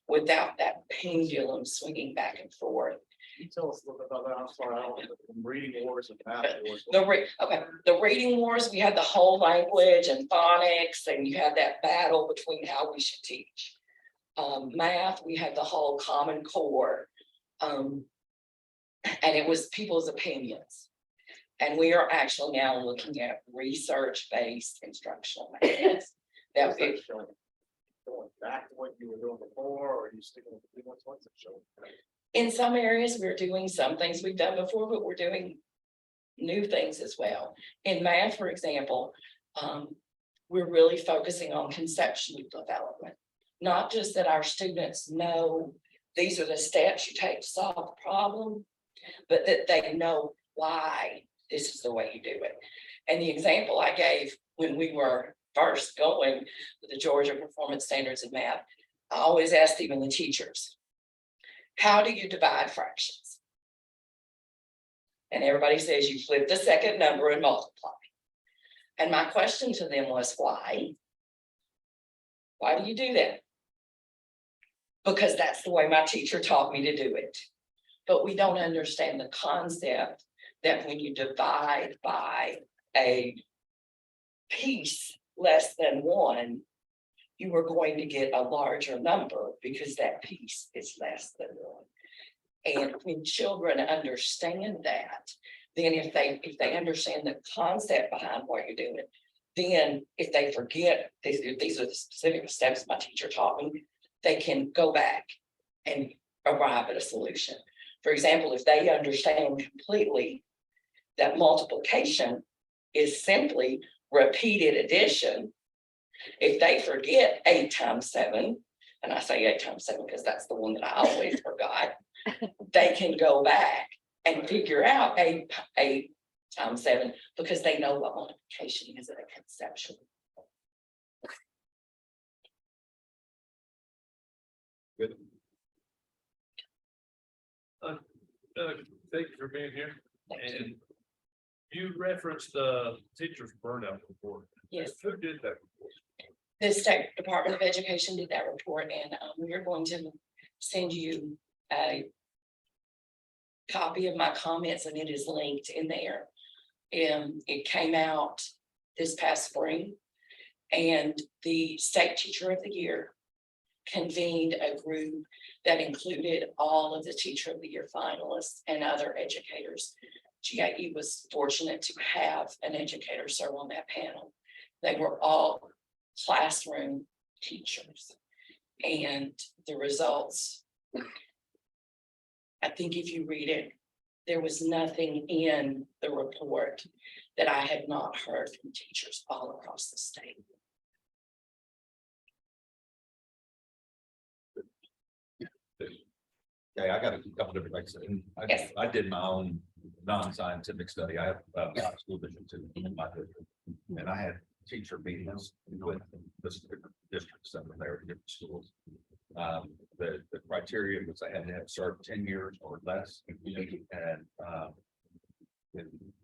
without that pendulum swinging back and forth. Can you tell us a little bit about that? I'm sorry, I don't know, the reading wars and math wars. The reading wars, we had the whole language and phonics, and you had that battle between how we should teach. Math, we had the whole Common Core. And it was people's opinions. And we are actually now looking at research-based instructional methods. That Going back to what you were doing before, or are you sticking with what's it showing? in some areas, we're doing some things we've done before, but we're doing new things as well. In math, for example, we're really focusing on conceptual development. Not just that our students know these are the steps you take to solve the problem, but that they know why this is the way you do it. And the example I gave when we were first going with the Georgia Performance Standards in Math, I always asked even the teachers, how do you divide fractions? And everybody says you flip the second number and multiply. And my question to them was, why? Why do you do that? Because that's the way my teacher taught me to do it. But we don't understand the concept that when you divide by a piece less than 1, you are going to get a larger number because that piece is less than 1. And when children understand that, then if they understand the concept behind what you're doing, then if they forget, these are the specific steps my teacher taught me, they can go back and arrive at a solution. For example, if they understand completely that multiplication is simply repeated addition, if they forget 8 times 7, and I say 8 times 7 because that's the one that I always forgot, they can go back and figure out a times 7 because they know what multiplication is at a conceptual. Good. Thank you for being here. And you referenced teachers burnout report. Yes. Who did that report? The State Department of Education did that report, and we are going to send you a copy of my comments, and it is linked in there. And it came out this past spring, and the State Teacher of the Year convened a group that included all of the Teacher of the Year finalists and other educators. GIE was fortunate to have an educator serve on that panel. They were all classroom teachers, and the results, I think if you read it, there was nothing in the report that I had not heard from teachers all across the state. Okay, I got a couple different things. And Yes. I did my own non-scientific study. I have a school district too in my district. And I had teacher meetings with the different districts that were there at different schools. The criteria was I had to have served 10 years or less. And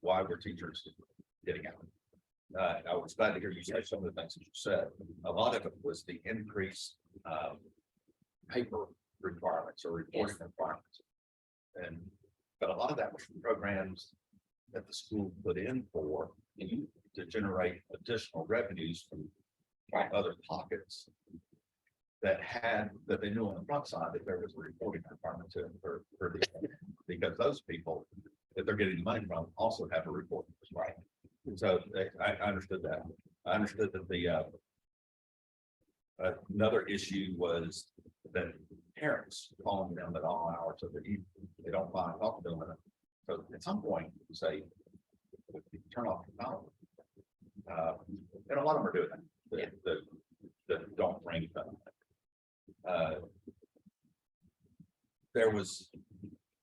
why were teachers getting out? I was glad to hear you say some of the things that you said. A lot of it was the increased paper requirements or reporting requirements. But a lot of that was from programs that the school put in for to generate additional revenues from other pockets that they knew on the front side that there was a reporting requirement to because those people that they're getting money from also have a report. Right. And so I understood that. I understood that the another issue was that parents calling them at all hours of the evening, they don't find talking to them. So at some point, you say, turn off the phone. And a lot of them are doing that. That don't ring them. There was,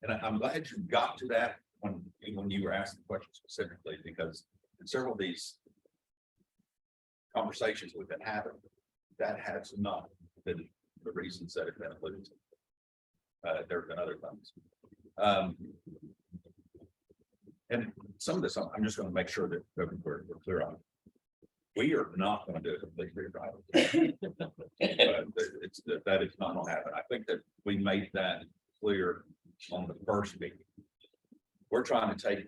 and I'm glad you got to that when you were asking the question specifically, because in several of these conversations we've been having, that has not been the reasons that have been alluded to. There have been other things. And some of this, I'm just going to make sure that we're clear on. We are not going to do a complete rewrite. That is not going to happen. I think that we made that clear on the first meeting. We're trying to take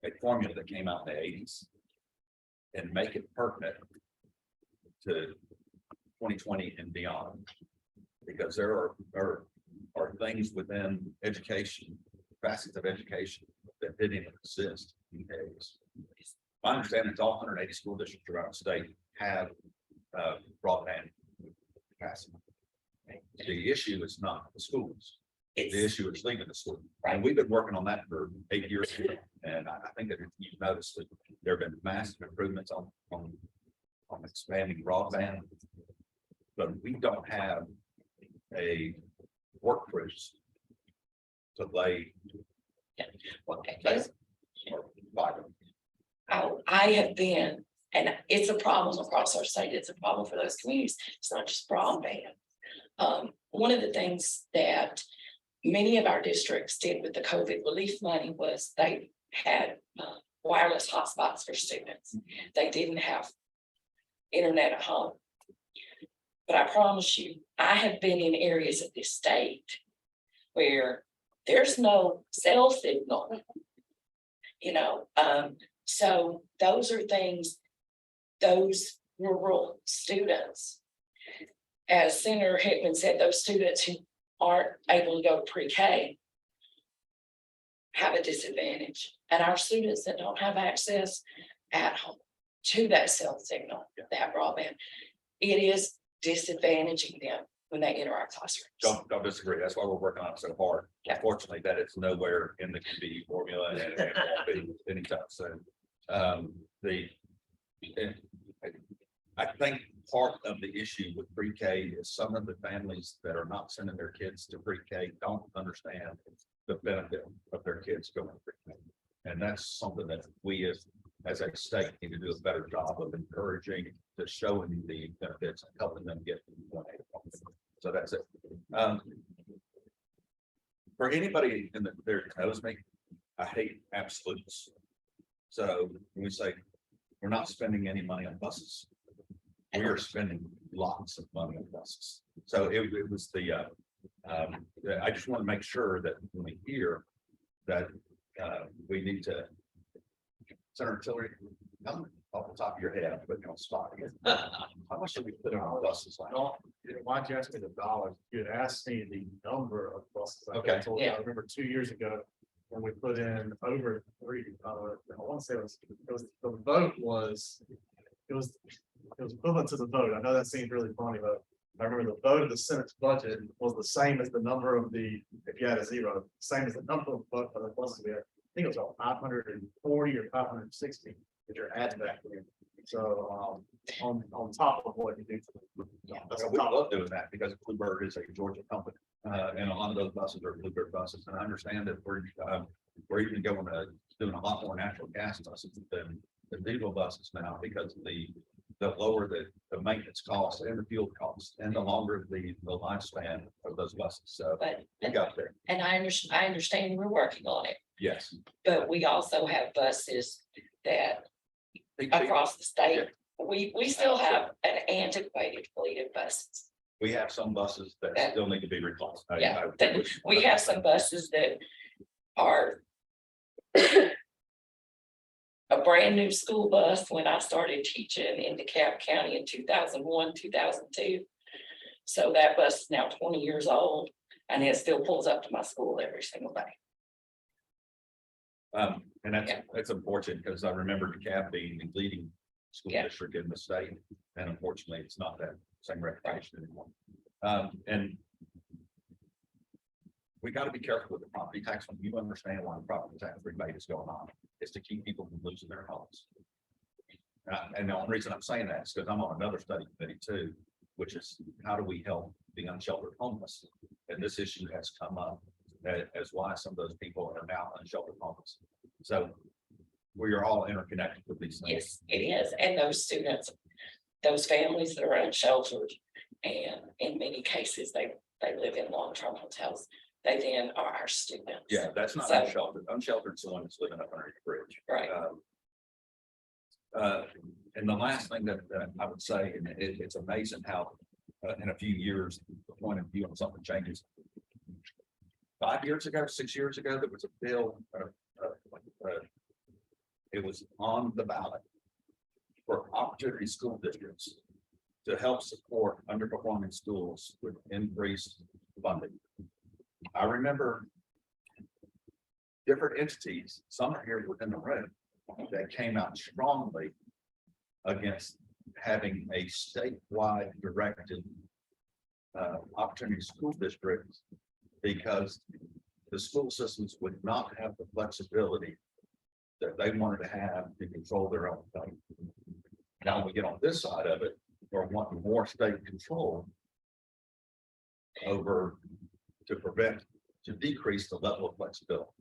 a formula that came out in the 80s and make it pertinent to 2020 and beyond. Because there are things within education, facets of education that didn't even exist in the 80s. My understanding is all 180 school districts around the state have broadband capacity. The issue is not the schools. The issue is leaving the school. And we've been working on that for 8 years. And I think that you've noticed that there have been massive improvements on expanding broadband. But we don't have a workforce to lay. I have been, and it's a problem across our state. It's a problem for those communities. It's not just broadband. One of the things that many of our districts did with the COVID relief money was they had wireless hotspots for students. They didn't have internet at home. But I promise you, I have been in areas of this state where there's no cell signal, so those are things, those rural students, as Senator Hickman said, those students who aren't able to go to pre-K have a disadvantage. And our students that don't have access at home to that cell signal, that broadband, it is disadvantaging them when they enter our classrooms. Don't disagree. That's why we're working on it so hard. Unfortunately, that it's nowhere in the committee formula and it won't be anytime soon. I think part of the issue with pre-K is some of the families that are not sending their kids to pre-K don't understand the benefit of their kids going through. And that's something that we as a state need to do a better job of encouraging, to showing the benefits and helping them get from point A to point B. So that's it. For anybody in there that knows me, I hate absolutes. So when we say we're not spending any money on buses, we are spending lots of money on buses. So it was I just want to make sure that when we hear that we need to. Senator Tillery, come off the top of your head, I'm putting you on spot again. How much should we put on buses? Like, Why'd you ask me the dollars? You had asked me the number of buses. I Okay. told you, I remember 2 years ago when we put in over three, I want to say it was the vote was, it was equivalent to the vote. I know that seems really funny, but I remember the vote of the Senate's budget was the same as the number of if you had a zero, same as the number of the buses we had. I think it was about 540 or 560 that you're adding back there. So on top of what you do. we love doing that because Bluebird is a Georgia company, and a lot of those buses are Bluebird buses. And I understand that we're even going to doing a lot more natural gas buses than the diesel buses now because of the lower the maintenance costs and the fuel costs and the longer the lifespan of those buses. So But, we got there. and I understand we're working on it, Yes. but we also have buses that across the state, we still have an antiquated fleet of buses. We have some buses that still need to be replaced. Yeah, we have some buses that are a brand new school bus when I started teaching in DeKalb County in 2001, 2002. So that bus is now 20 years old and it still pulls up to my school every single day. And that's unfortunate because I remember DeKalb being the leading school Yeah. district in the state. And unfortunately, it's not that same reputation anymore. And we got to be careful with the property tax when you understand why the property tax rebate is going on. Is to keep people from losing their homes. And the only reason I'm saying that is because I'm on another study committee too, which is how do we help the unsheltered homeless? And this issue has come up as why some of those people are now unsheltered homeless. So we are all interconnected with these things. Yes, it is. And those students, those families that are unsheltered, and in many cases, they live in long-term hotels. They then are our students. Yeah, that's not So- unsheltered. Unsheltered is the one that's living up under the bridge. Right. And the last thing that I would say, and it's amazing how in a few years, the point of view on something changes. 5 years ago, 6 years ago, there was a bill. It was on the ballot for opportunity school districts to help support underperforming schools with increased funding. I remember different entities, some are here within the room, that came out strongly against having a statewide directed opportunity school district because the school systems would not have the flexibility that they wanted to have to control their own thing. Now, when we get on this side of it, we're wanting more state control over to decrease the level of flexibility.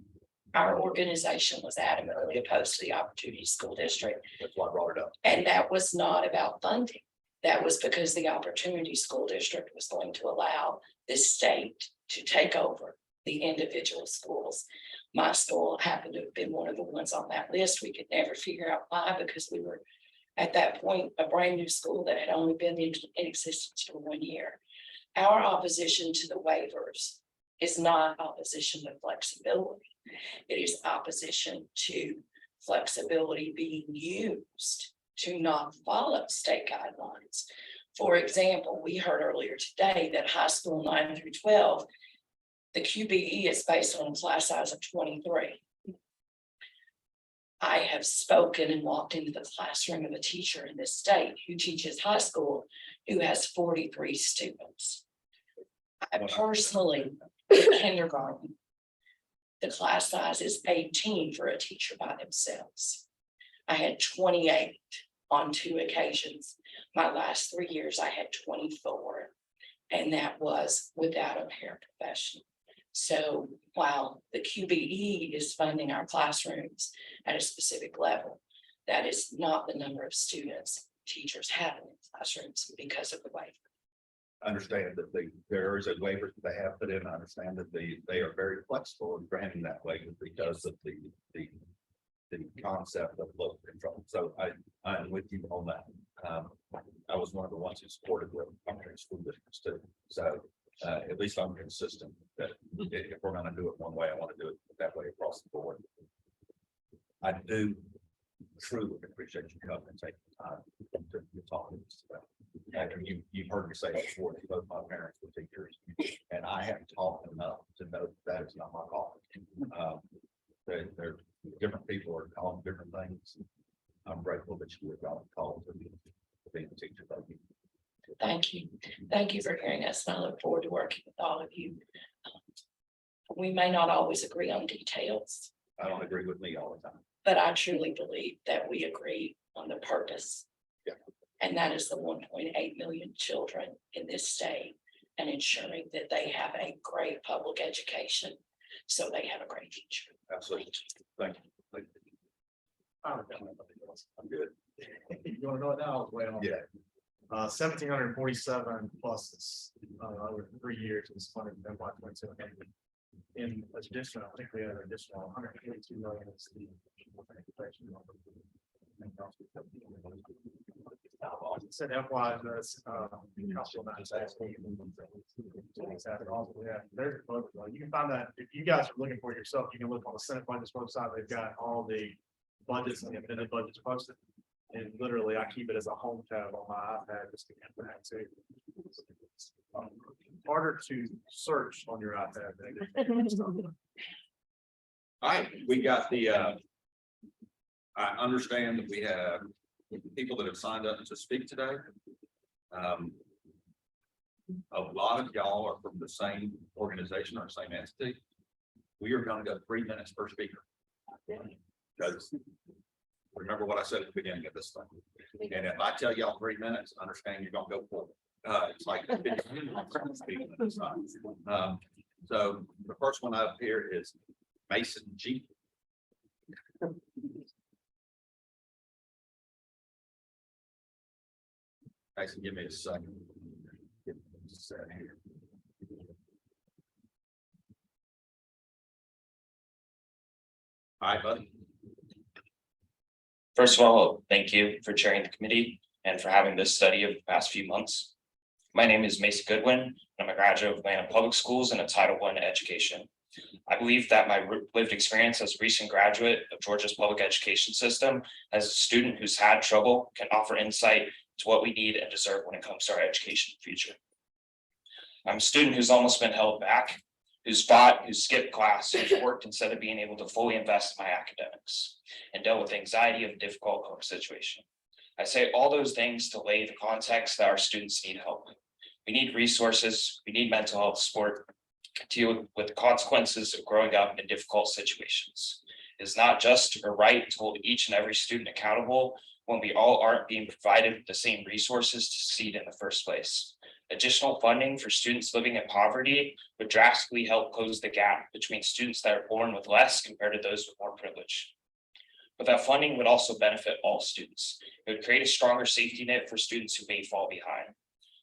Our organization was adamantly opposed to the Opportunity School District. That's why I brought it up. And that was not about funding. That was because the Opportunity School District was going to allow this state to take over the individual schools. My school happened to have been one of the ones on that list. We could never figure out why, because we were at that point a brand new school that had only been in existence for 1 year. Our opposition to the waivers is not opposition to flexibility. It is opposition to flexibility being used to not follow state guidelines. For example, we heard earlier today that high school 9 through 12, the QBE is based on a class size of 23. I have spoken and walked into the classroom of a teacher in this state who teaches high school who has 43 students. I personally, in kindergarten, the class size is 18 for a teacher by themselves. I had 28 on 2 occasions. My last 3 years, I had 24, and that was without a paraprofessional. So while the QBE is funding our classrooms at a specific level, that is not the number of students teachers have in classrooms because of the waiver. Understand that there is a waiver that they have put in. I understand that they are very flexible in granting that waiver because of the concept of local control. So I'm with you on that. I was one of the ones who supported the functioning school districts too. So at least I'm consistent that if we're gonna do it one way, I want to do it that way across the board. I do truly appreciate you coming and taking the time to talk to us about. And you've heard me say it before, that both my parents were teachers, and I have taught enough to know that is not my calling. They're different people are calling different things. I'm grateful that you were called to being a teacher. Thank you. Thank you for hearing us. And I look forward to working with all of you. We may not always agree on details, I don't agree with me all the time. but I truly believe that we agree on the purpose. Yeah. And that is the 1.8 million children in this state and ensuring that they have a great public education. So they have a great future. Absolutely. Thank you. Thank you. I'm good. You wanna know it now? Way on. Yeah. 1,747 plus over 3 years is funded in FY22. In addition, I think we had an additional 142 million. Is the said FY that's yeah, there's you can find that if you guys are looking for it yourself, you can look on the Senate Budgets website. They've got all the budgets and the amended budgets posted. And literally, I keep it as a home tab on my iPad just to get back to. Harder to search on your iPad. All right, we got the, I understand that we have people that have signed up to speak today. A lot of y'all are from the same organization or same entity. We are gonna go 3 minutes per speaker. Because remember what I said at the beginning of this thing. And if I tell y'all 3 minutes, understand you're gonna go for it. It's like. So the first one up here is Mason G. Mason, give me a second. Get set here. All right, buddy. First of all, thank you for chairing the committee and for having this study of the past few months. My name is Mason Goodwin, and I'm a graduate of Atlanta Public Schools and a Title I education. I believe that my lived experience as a recent graduate of Georgia's public education system, as a student who's had trouble, can offer insight to what we need and deserve when it comes to our education future. I'm a student who's almost been held back, who's fought, who skipped class, who's worked instead of being able to fully invest in my academics, and dealt with anxiety of a difficult home situation. I say all those things to lay the context that our students need help. We need resources, we need mental health support to deal with the consequences of growing up in difficult situations. It's not just a right to hold each and every student accountable when we all aren't being provided with the same resources to succeed in the first place. Additional funding for students living in poverty would drastically help close the gap between students that are born with less compared to those with more privilege. But that funding would also benefit all students. It would create a stronger safety net for students who may fall behind.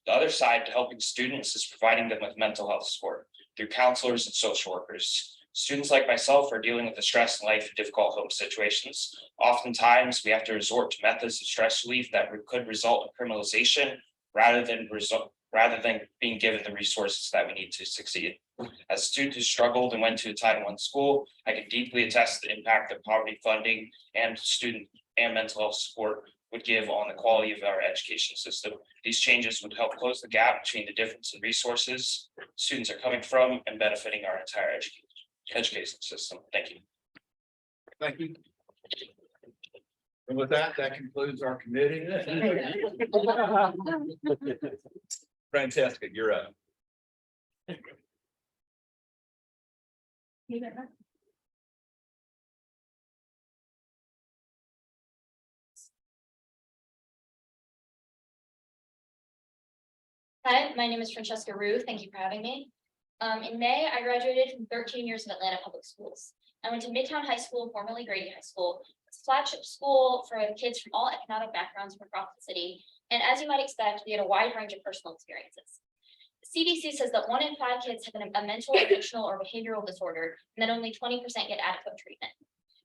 The other side to helping students is providing them with mental health support through counselors and social workers. Students like myself are dealing with the stress in life and difficult home situations. Oftentimes, we have to resort to methods of stress relief that could result in criminalization rather than being given the resources that we need to succeed. As a student who struggled and went to a Title I school, I can deeply attest to the impact that poverty funding and student and mental health support would give on the quality of our education system. These changes would help close the gap between the difference in resources students are coming from and benefiting our entire education system. Thank you. Thank you. And with that, that concludes our committee. Francesca, you're up. Hi, my name is Francesca Ruth. Thank you for having me. In May, I graduated from 13 years of Atlanta Public Schools. I went to Midtown High School, formerly Grady High School. It's a flagship school for kids from all economic backgrounds from across the city. And as you might expect, we had a wide range of personal experiences. The CDC says that 1 in 5 kids have a mental, emotional, or behavioral disorder, and that only 20% get adequate treatment.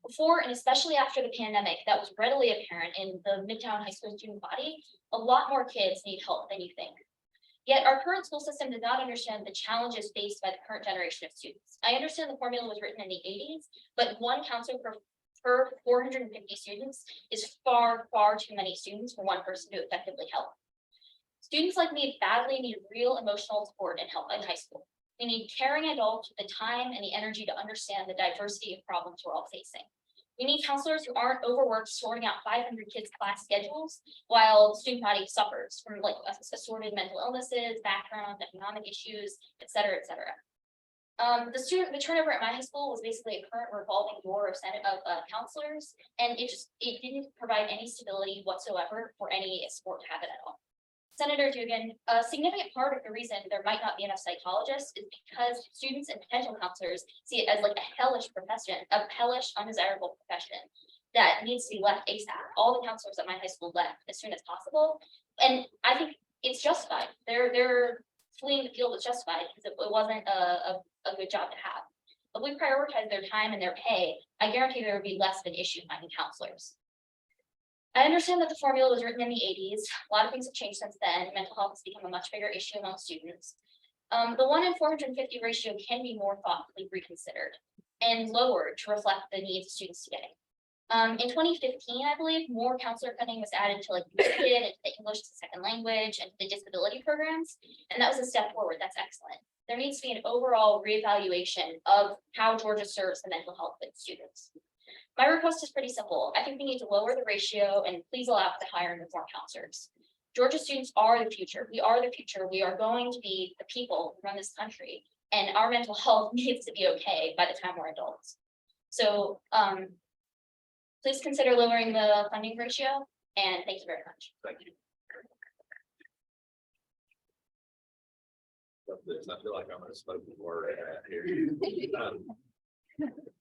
Before and especially after the pandemic, that was readily apparent in the Midtown High School student body. A lot more kids need help than you think. Yet our current school system did not understand the challenges faced by the current generation of students. I understand the formula was written in the 80s, but 1 counselor per 450 students is far, far too many students for 1 person to effectively help. Students like me badly need real emotional support and help in high school. We need caring adults with the time and the energy to understand the diversity of problems we're all facing. We need counselors who aren't overworked sorting out 500 kids' class schedules while the student body suffers from like assorted mental illnesses, background, economic issues, et cetera, et cetera. The turnover at my high school was basically a current revolving door of counselors, and it didn't provide any stability whatsoever for any support to happen at all. Senator Dugan, a significant part of the reason there might not be enough psychologists is because students and potential counselors see it as like a hellish profession, a hellish, undesirable profession that needs to be left ASAP. All the counselors at my high school left as soon as possible, and I think it's justified. They're fleeing the field was justified because it wasn't a good job to have. If we prioritize their time and their pay, I guarantee there would be less of an issue finding counselors. I understand that the formula was written in the 80s. A lot of things have changed since then. Mental health has become a much bigger issue among students. The 1 in 450 ratio can be more thoughtfully reconsidered and lowered to reflect the needs of students today. In 2015, I believe more counselor funding was added to like and to the English as a second language and to the disability programs, and that was a step forward. That's excellent. There needs to be an overall reevaluation of how Georgia serves the mental health of its students. My request is pretty simple. I think we need to lower the ratio and please allow for the hiring of more counselors. Georgia students are the future. We are the future. We are going to be the people who run this country, and our mental health needs to be okay by the time we're adults. So please consider lowering the funding ratio, and thank you very much. Thank you. I feel like I'm gonna spoken word here.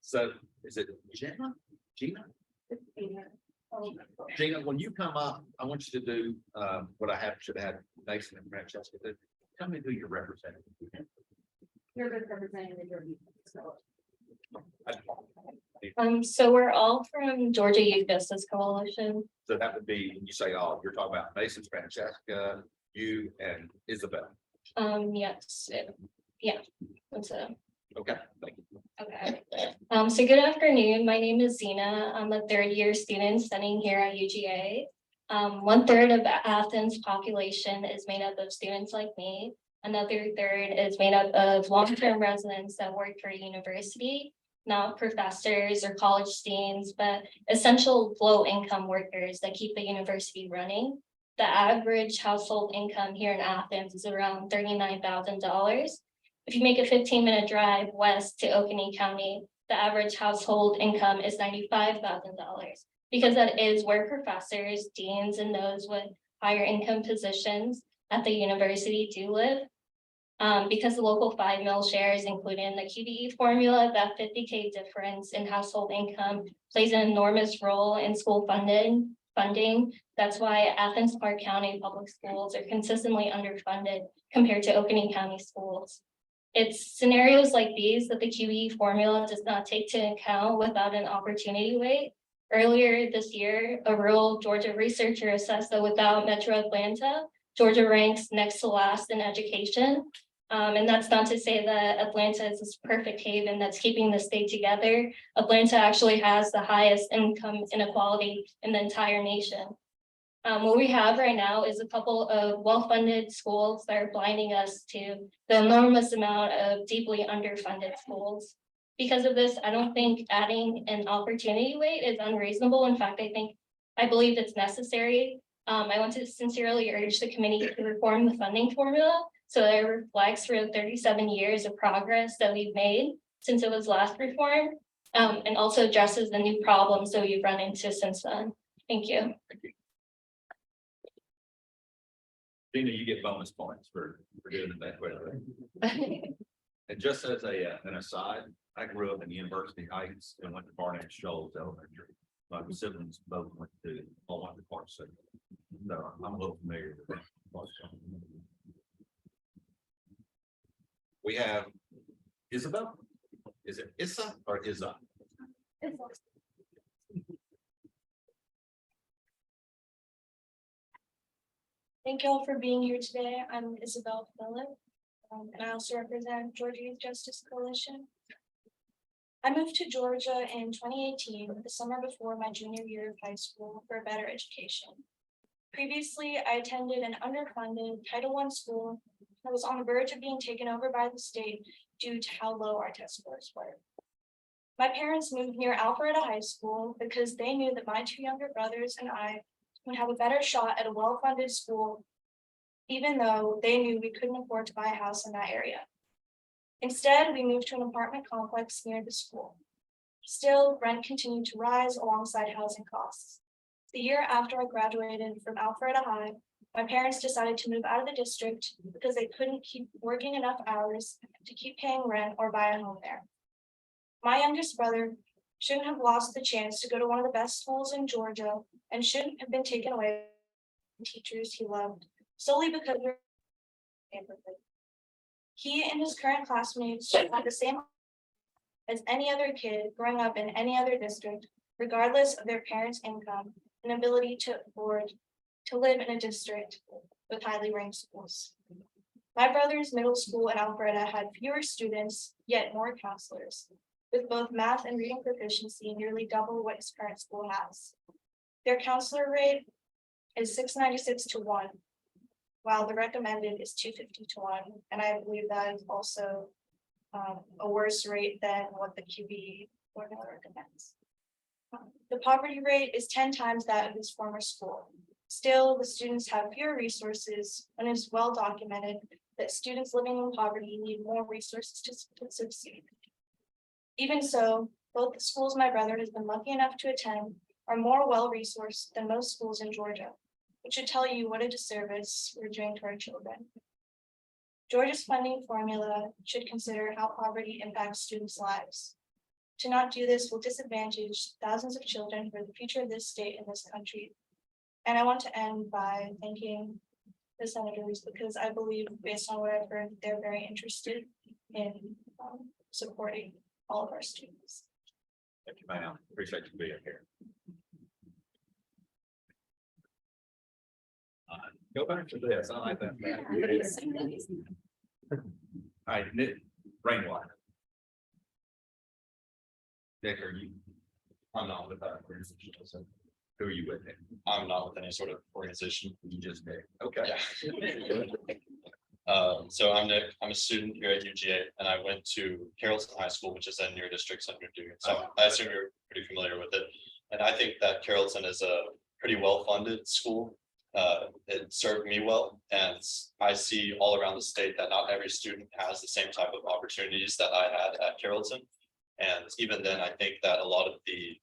So is it Gina? Gina, when you come up, I want you to do what I should have Mason and Francesca do. Tell me who you're representing. You're representing the Georgia. So we're all from Georgia Youth Justice Coalition. So that would be, when you say all, you're talking about Mason, Francesca, you and Isabel. Yes, yeah. That's it. Okay, thank you. Okay. So good afternoon. My name is Zena. I'm a 3rd-year student studying here at UGA. 1/3 of Athens' population is made up of students like me. Another 1/3 is made up of long-term residents that work for a university, not professors or college deans, but essential low-income workers that keep the university running. The average household income here in Athens is around $39,000. If you make a 15-minute drive west to Oconee County, the average household income is $95,000, because that is where professors, deans, and those with higher income positions at the university do live. Because the local 5 mil share is included in the QBE formula, that 50K difference in household income plays an enormous role in school funding. That's why Athens Park County public schools are consistently underfunded compared to Oconee County schools. It's scenarios like these that the QE formula does not take into account without an opportunity weight. Earlier this year, a rural Georgia researcher assessed that without Metro Atlanta, Georgia ranks next to last in education. And that's not to say that Atlanta is this perfect haven that's keeping the state together. Atlanta actually has the highest income inequality in the entire nation. What we have right now is a couple of well-funded schools that are blinding us to the enormous amount of deeply underfunded schools. Because of this, I don't think adding an opportunity weight is unreasonable. In fact, I believe it's necessary. I want to sincerely urge the committee to reform the funding formula so that it reflects for the 37 years of progress that we've made since it was last reformed, and also addresses the new problems that we've run into since then. Thank you. Thank you. Gina, you get bonus points for doing it that way. And just as an aside, I grew up in University Heights and went to Barnett Shoals Elementary. My siblings both went to Park City. So I'm a little familiar with that. We have Isabel. Is it Issa or Isa? Thank you all for being here today. I'm Isabel Phillip, and I also represent Georgia Youth Justice Coalition. I moved to Georgia in 2018, the summer before my junior year of high school, for a better education. Previously, I attended an underfunded Title I school that was on the verge of being taken over by the state due to how low our test scores were. My parents moved near Alpharetta High School because they knew that my two younger brothers and I would have a better shot at a well-funded school, even though they knew we couldn't afford to buy a house in that area. Instead, we moved to an apartment complex near the school. Still, rent continued to rise alongside housing costs. The year after I graduated from Alpharetta High, my parents decided to move out of the district because they couldn't keep working enough hours to keep paying rent or buy a home there. My youngest brother shouldn't have lost the chance to go to one of the best schools in Georgia and shouldn't have been taken away from teachers he loved solely because of their neighborhood. He and his current classmates should have the same as any other kid growing up in any other district, regardless of their parents' income and ability to afford to live in a district with highly ranked schools. My brother's middle school in Alpharetta had fewer students, yet more counselors, with both math and reading proficiency nearly double what his current school has. Their counselor rate is 696 to 1, while the recommended is 250 to 1, and I believe that is also a worse rate than what the QB formula recommends. The poverty rate is 10 times that of his former school. Still, the students have fewer resources, and it is well documented that students living in poverty need more resources to succeed. Even so, both the schools my brother has been lucky enough to attend are more well-resourced than most schools in Georgia, which should tell you what a disservice we're doing to our children. Georgia's funding formula should consider how poverty impacts students' lives. To not do this will disadvantage thousands of children for the future of this state and this country. And I want to end by thanking the senators because I believe, based on what I've heard, they're very interested in supporting all of our students. Thank you, ma'am. Appreciate you being here. Go back to this. I like that. All right, Nick, rainwater. Nick, are you? I'm not with that organization. Who are you with? I'm not with any sort of organization. You just did. Okay. Yeah. So I'm Nick. I'm a student here at UGA, and I went to Carrollton High School, which is in your district, so I assume you're pretty familiar with it. And I think that Carrollton is a pretty well-funded school. It served me well, and I see all around the state that not every student has the same type of opportunities that I had at Carrollton. And even then, I think that a lot of the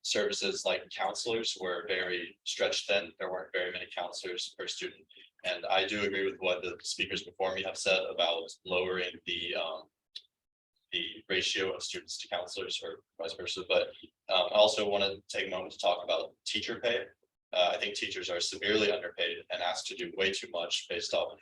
services like counselors were very stretched thin. There weren't very many counselors per student. And I do agree with what the speakers before me have said about lowering the ratio of students to counselors or vice versa. But I also want to take a moment to talk about teacher pay. I think teachers are severely underpaid and asked to do way too much based off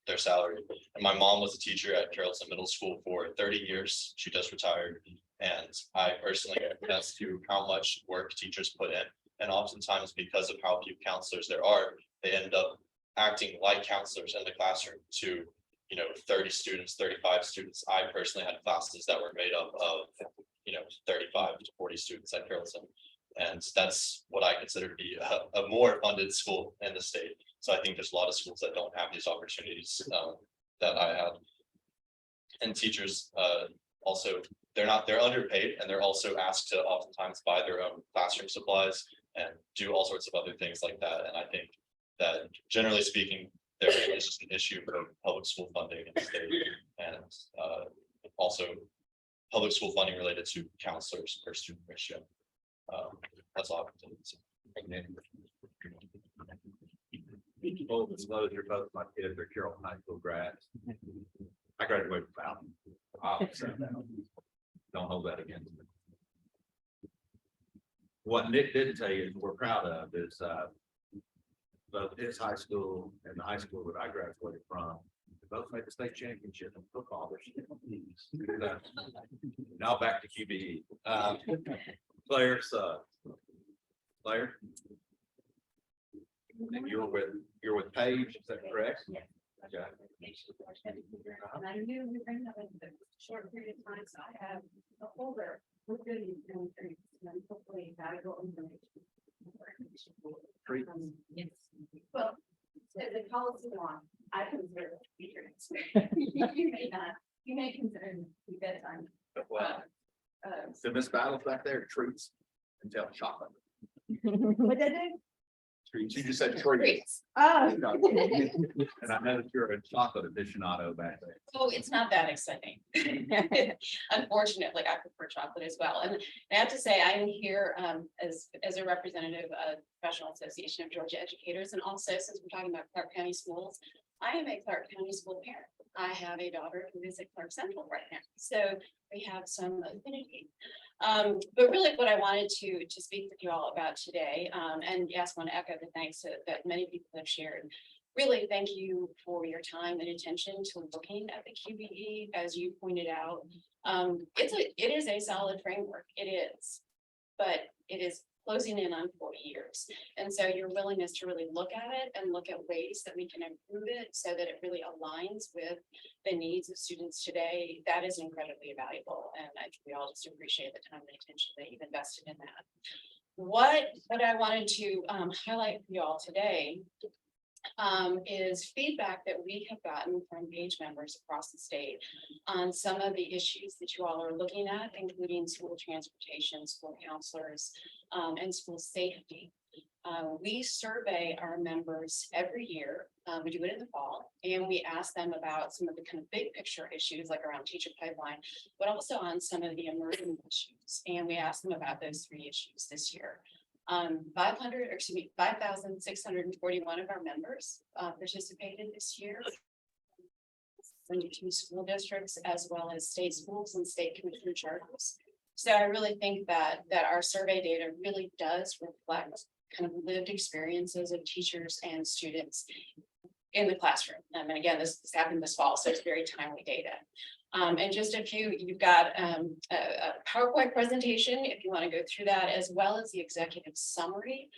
their salary. And my mom was a teacher at Carrollton Middle School for 30 years. She just retired. And I personally attest to how much work teachers put in. And oftentimes, because of how few counselors there are, they end up acting like counselors in the classroom to, 30 students, 35 students. I personally had classes that were made up of, 35 to 40 students at Carrollton. And that's what I consider to be a more funded school in the state. So I think there's a lot of schools that don't have these opportunities that I had. And teachers also, they're underpaid, and they're also asked to oftentimes buy their own classroom supplies and do all sorts of other things like that. And I think that generally speaking, there is just an issue for public school funding in the state, and also public school funding related to counselors per student ratio. That's all I can say. Both of those are both my kids are Carrollton High School grads. I graduated from Fountain. I'll accept that. Don't hold that against me. What Nick didn't tell you, we're proud of is, both his high school and the high school that I graduated from, both made the state championship in football this year. Now back to QBE. Claire, Claire? And you're with Paige, is that correct? Yes. Okay. And I knew we were gonna have a short period of time, so I have a folder with goodies and treats, and hopefully valuable information. Treats. Yes, well, the college is on, I consider it to be treats. You may not, you may consider it to be bedtime. Well, so Miss Battles back there, treats and tell chocolate. What did I do? Treats, you just said treats. Oh. And I know that you're a chocolate aficionado back there. Oh, it's not that exciting. Unfortunately, I prefer chocolate as well. And I have to say, I am here as a representative of Professional Association of Georgia Educators. And also, since we're talking about Clark County schools, I am a Clark County school parent. I have a daughter who is at Clark Central right now. So we have some affinity. But really what I wanted to speak with you all about today, and yes, want to echo the thanks that many people have shared. Really, thank you for your time and attention to looking at the QBE, as you pointed out. It is a solid framework, it is, but it is closing in on 40 years. And so your willingness to really look at it and look at ways that we can improve it so that it really aligns with the needs of students today, that is incredibly valuable. And I think we all just appreciate the time and attention that you've invested in that. What I wanted to highlight for you all today is feedback that we have gotten from page members across the state on some of the issues that you all are looking at, including school transportation, school counselors, and school safety. We survey our members every year. We do it in the fall, and we ask them about some of the kind of big picture issues like around teacher pipeline, but also on some of the emerging issues. And we ask them about those 3 issues this year. 5,641 of our members participated this year. 72 school districts, as well as state schools and state commission charters. So I really think that our survey data really does reflect kind of lived experiences of teachers and students in the classroom. And again, this happened this fall, so it's very timely data. And just a few, you've got a PowerPoint presentation if you want to go through that, as well as the executive summary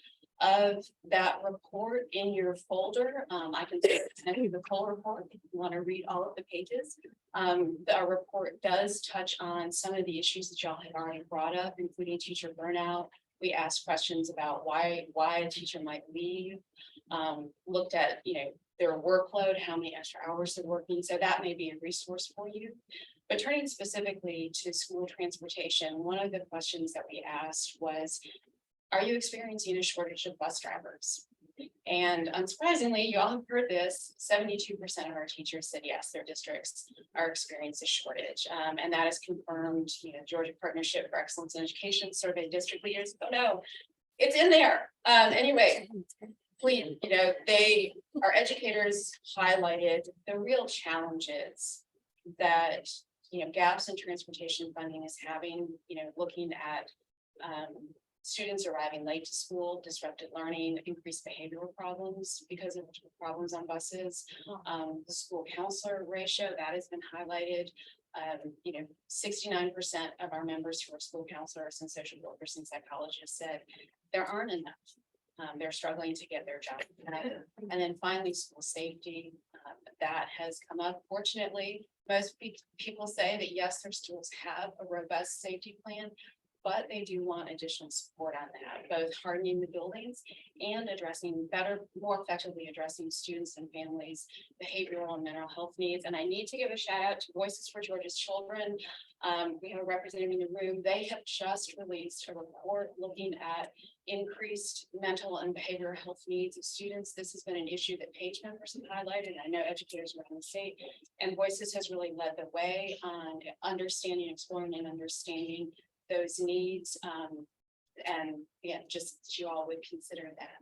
of that report in your folder. I can send you the full report if you want to read all of the pages. Our report does touch on some of the issues that y'all had already brought up, including teacher burnout. We asked questions about why a teacher might leave, looked at, their workload, how many extra hours they're working. So that may be a resource for you. But turning specifically to school transportation, one of the questions that we asked was, are you experiencing a shortage of bus drivers? And unsurprisingly, you all have heard this, 72% of our teachers said yes, their districts are experiencing a shortage. And that is confirmed, Georgia Partnership for Excellence in Education survey district leaders. Oh no, it's in there. Anyway, please, our educators highlighted the real challenges that, gaps in transportation funding is having, looking at students arriving late to school, disrupted learning, increased behavioral problems because of problems on buses. The school counselor ratio, that has been highlighted. 69% of our members who are school counselors and social workers and psychologists said there aren't enough. They're struggling to get their job. And then finally, school safety, that has come up. Fortunately, most people say that yes, their schools have a robust safety plan, but they do want additional support on that, both hardening the buildings and addressing more effectively addressing students and families' behavioral and mental health needs. And I need to give a shout out to Voices for Georgia's Children. We have a representative in the room. They have just released a report looking at increased mental and behavioral health needs of students. This has been an issue that page members have highlighted. I know educators around the state, and Voices has really led the way on exploring and understanding those needs. And yeah, just you all would consider that.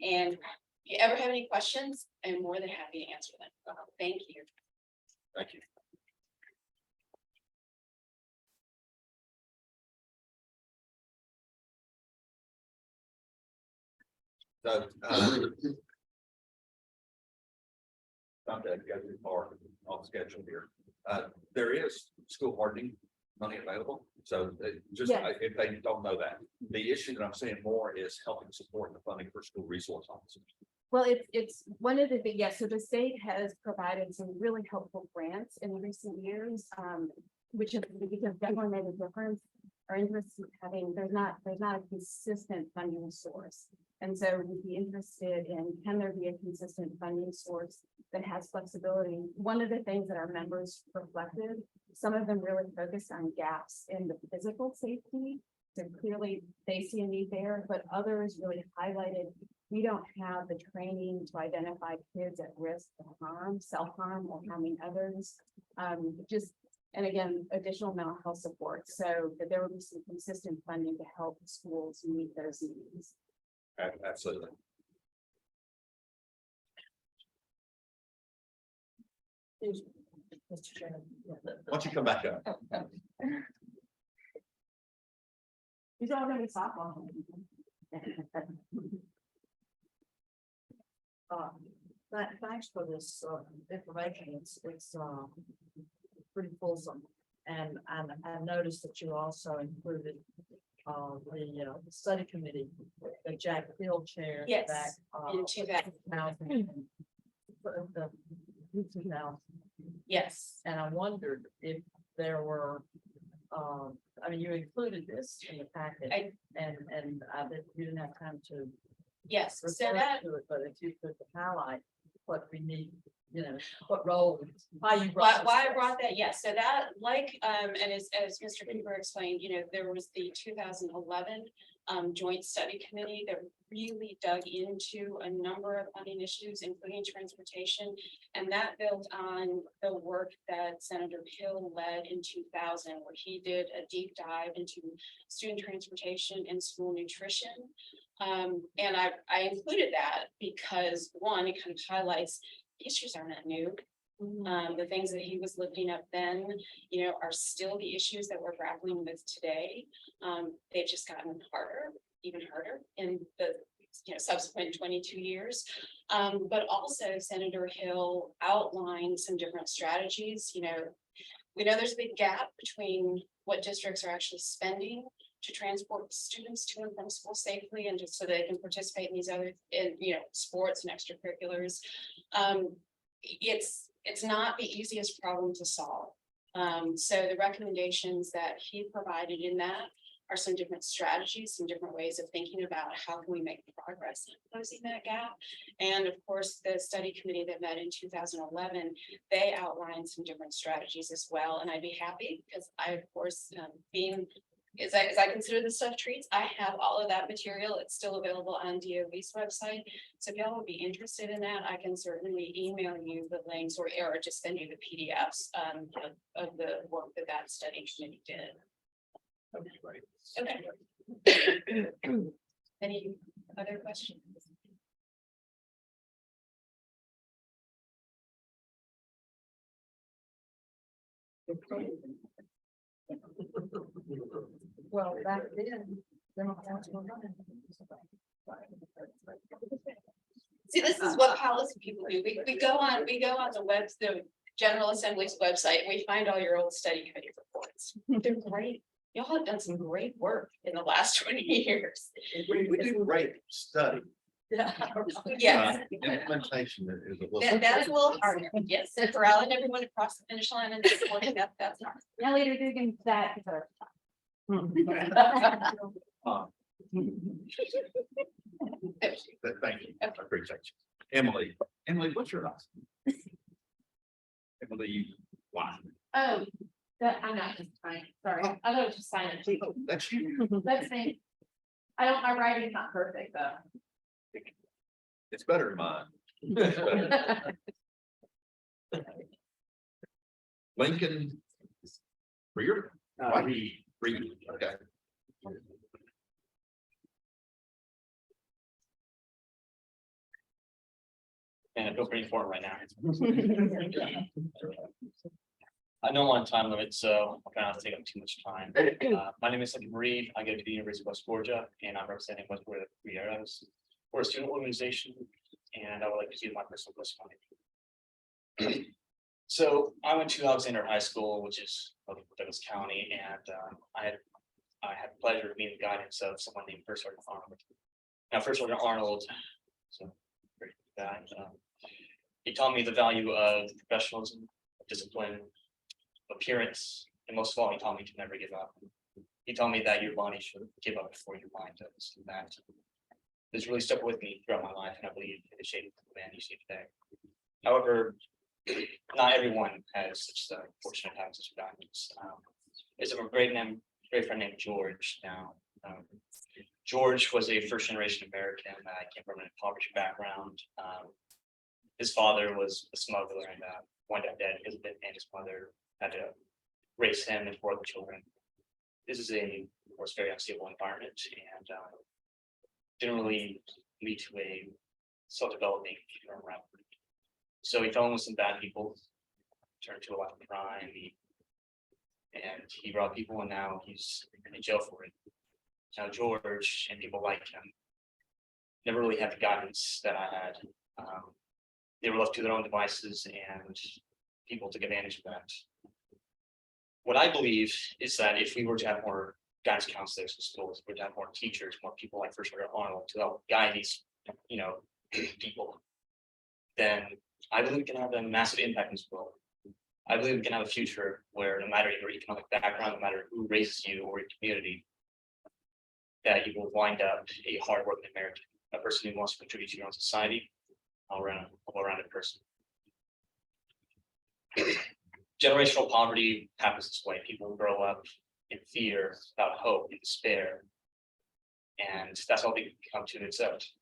And if you ever have any questions, I'm more than happy to answer them. Thank you. Thank you. So, not to go too far off schedule here. There is school hardening money available. So just Yes. if they don't know that, the issue that I'm saying more is helping support the funding for school resource officers. Well, it's one of the big, yes, so the state has provided some really helpful grants in recent years, which have, because definitely made a difference. Our interest in having, there's not a consistent funding source. And so we'd be interested in, can there be a consistent funding source that has flexibility? One of the things that our members reflected, some of them really focused on gaps in the physical safety. So clearly they see a need there, but others really highlighted, we don't have the training to identify kids at risk of harm, self-harm or harming others. And again, additional mental health support, so that there will be some consistent funding to help schools meet those needs. Absolutely. Mr. Chairman. Why don't you come back up? He's already softball. Thanks for this information. It's pretty fulsome. And I noticed that you also included the study committee that Jack Hill chaired. Yes, back, in 2000. The 2000. Yes. And I wondered if there were, I mean, you included this in the packet. And you didn't have time to Yes, so refer that, to it, but if you could highlight what we need, what role, why you why brought. I brought that, yes, so that, like, and as Mr. Cooper explained, there was the 2011 joint study committee that really dug into a number of funding issues, including transportation. And that built on the work that Senator Hill led in 2000, where he did a deep dive into student transportation and school nutrition. And I included that because one, it kind of highlights the issues are not new. The things that he was lifting up then, are still the issues that we're grappling with today. They've just gotten harder, even harder in the subsequent 22 years. But also Senator Hill outlined some different strategies. We know there's a big gap between what districts are actually spending to transport students to and from school safely, and just so they can participate in these other, sports and extracurriculars. It's not the easiest problem to solve. So the recommendations that he provided in that are some different strategies, some different ways of thinking about how can we make progress in closing that gap. And of course, the study committee that met in 2011, they outlined some different strategies as well. And I'd be happy because I, of course, as I consider this stuff treats, I have all of that material. It's still available on DOE's website. So if y'all would be interested in that, I can certainly email you the links or just send you the PDFs of the work that study committee did. Okay. Any other questions? Well, back then. See, this is what policy people do. We go on the General Assembly's website, and we find all your old study committee reports. They're great. Y'all have done some great work in the last 20 years. We do great study. Yes, Implementation is a little. that is a little harder. Yes, and for rallying everyone across the finish line and supporting that's hard. Now later digging that. Thank you. I appreciate you. Emily, what's your last? Emily, why? Oh, I'm not just fine. Sorry. I thought it was just sign it. That's you. Let's see. My writing's not perfect though. It's better than mine. Lincoln. Rear? Reed, okay. And I feel pretty important right now. I know I'm on time limit, so I'm trying not to take up too much time. My name is Lincoln Reed. I go to the University of West Georgia, and I'm representing West Georgia 3 areas. for a student organization, and I would like to do my personal testimony. So I went to Alexander High School, which is of Douglas County, and I had the pleasure of meeting the guidance of someone named First Sergeant Arnold. Now, First Sergeant Arnold, so great guy. He taught me the value of professionalism, discipline, appearance, and most of all, he taught me to never give up. He told me that your body should give up before your mind does. And that has really stuck with me throughout my life, and I believe it is shaped the man you see today. However, not everyone has such the fortunate to have such guidance. There's a great friend named George. Now, George was a first generation American that came from an impoverished background. His father was a smuggler and wound up dead. His mother had to raise him and 4 other children. This is of course, very unstable environment, and didn't really lead to a self-developing around. So he fell in with some bad people, turned to a life of crime, and he robbed people, and now he's in jail for it. Now George and people like him never really had the guidance that I had. They were left to their own devices, and people took advantage of that. What I believe is that if we were to have more guidance counselors in schools, if we were to have more teachers, more people like First Sergeant Arnold to help guide these, people, then I believe we can have a massive impact in school. I believe we can have a future where no matter your economic background, no matter who raises you or your community, that you will wind up a hardworking American, a person who wants to contribute to your own society, all around person. Generational poverty happens this way. People grow up in fear, without hope, in despair, and that's all they come to accept.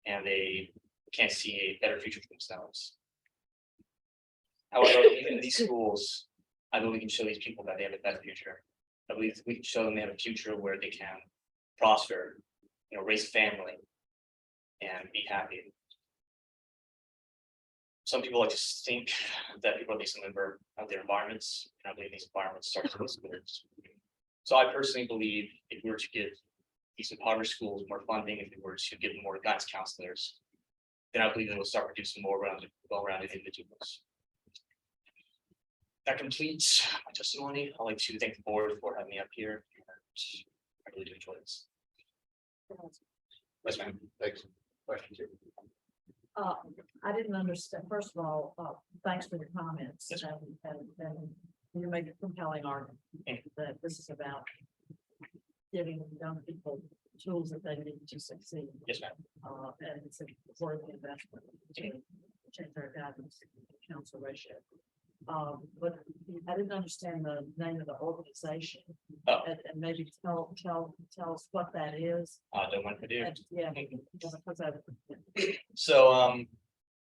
And they can't see a better future for themselves. However, even in these schools, I believe we can show these people that they have a better future. I believe we can show them they have a future where they can prosper, raise a family, and be happy. Some people like to think that people are these member of their environments, and I believe these environments start to schools. So I personally believe if we were to give these impoverished schools more funding, if we were to give them more guidance counselors, then I believe they will start producing more well-rounded individuals. That completes my testimony. I'd like to thank the board for having me up here, and I really do enjoy this. Yes, ma'am. Thanks. Question two. I didn't understand, first of all, thanks for your comments. Yes, And you made a compelling argument that this is about giving young people tools that they need to succeed. Yes, ma'am. And it's a worthy investment to change our guidance council ratio. But I didn't understand the name of the organization. Oh. And maybe tell us what that is. Don't mind if I do. And, yeah. So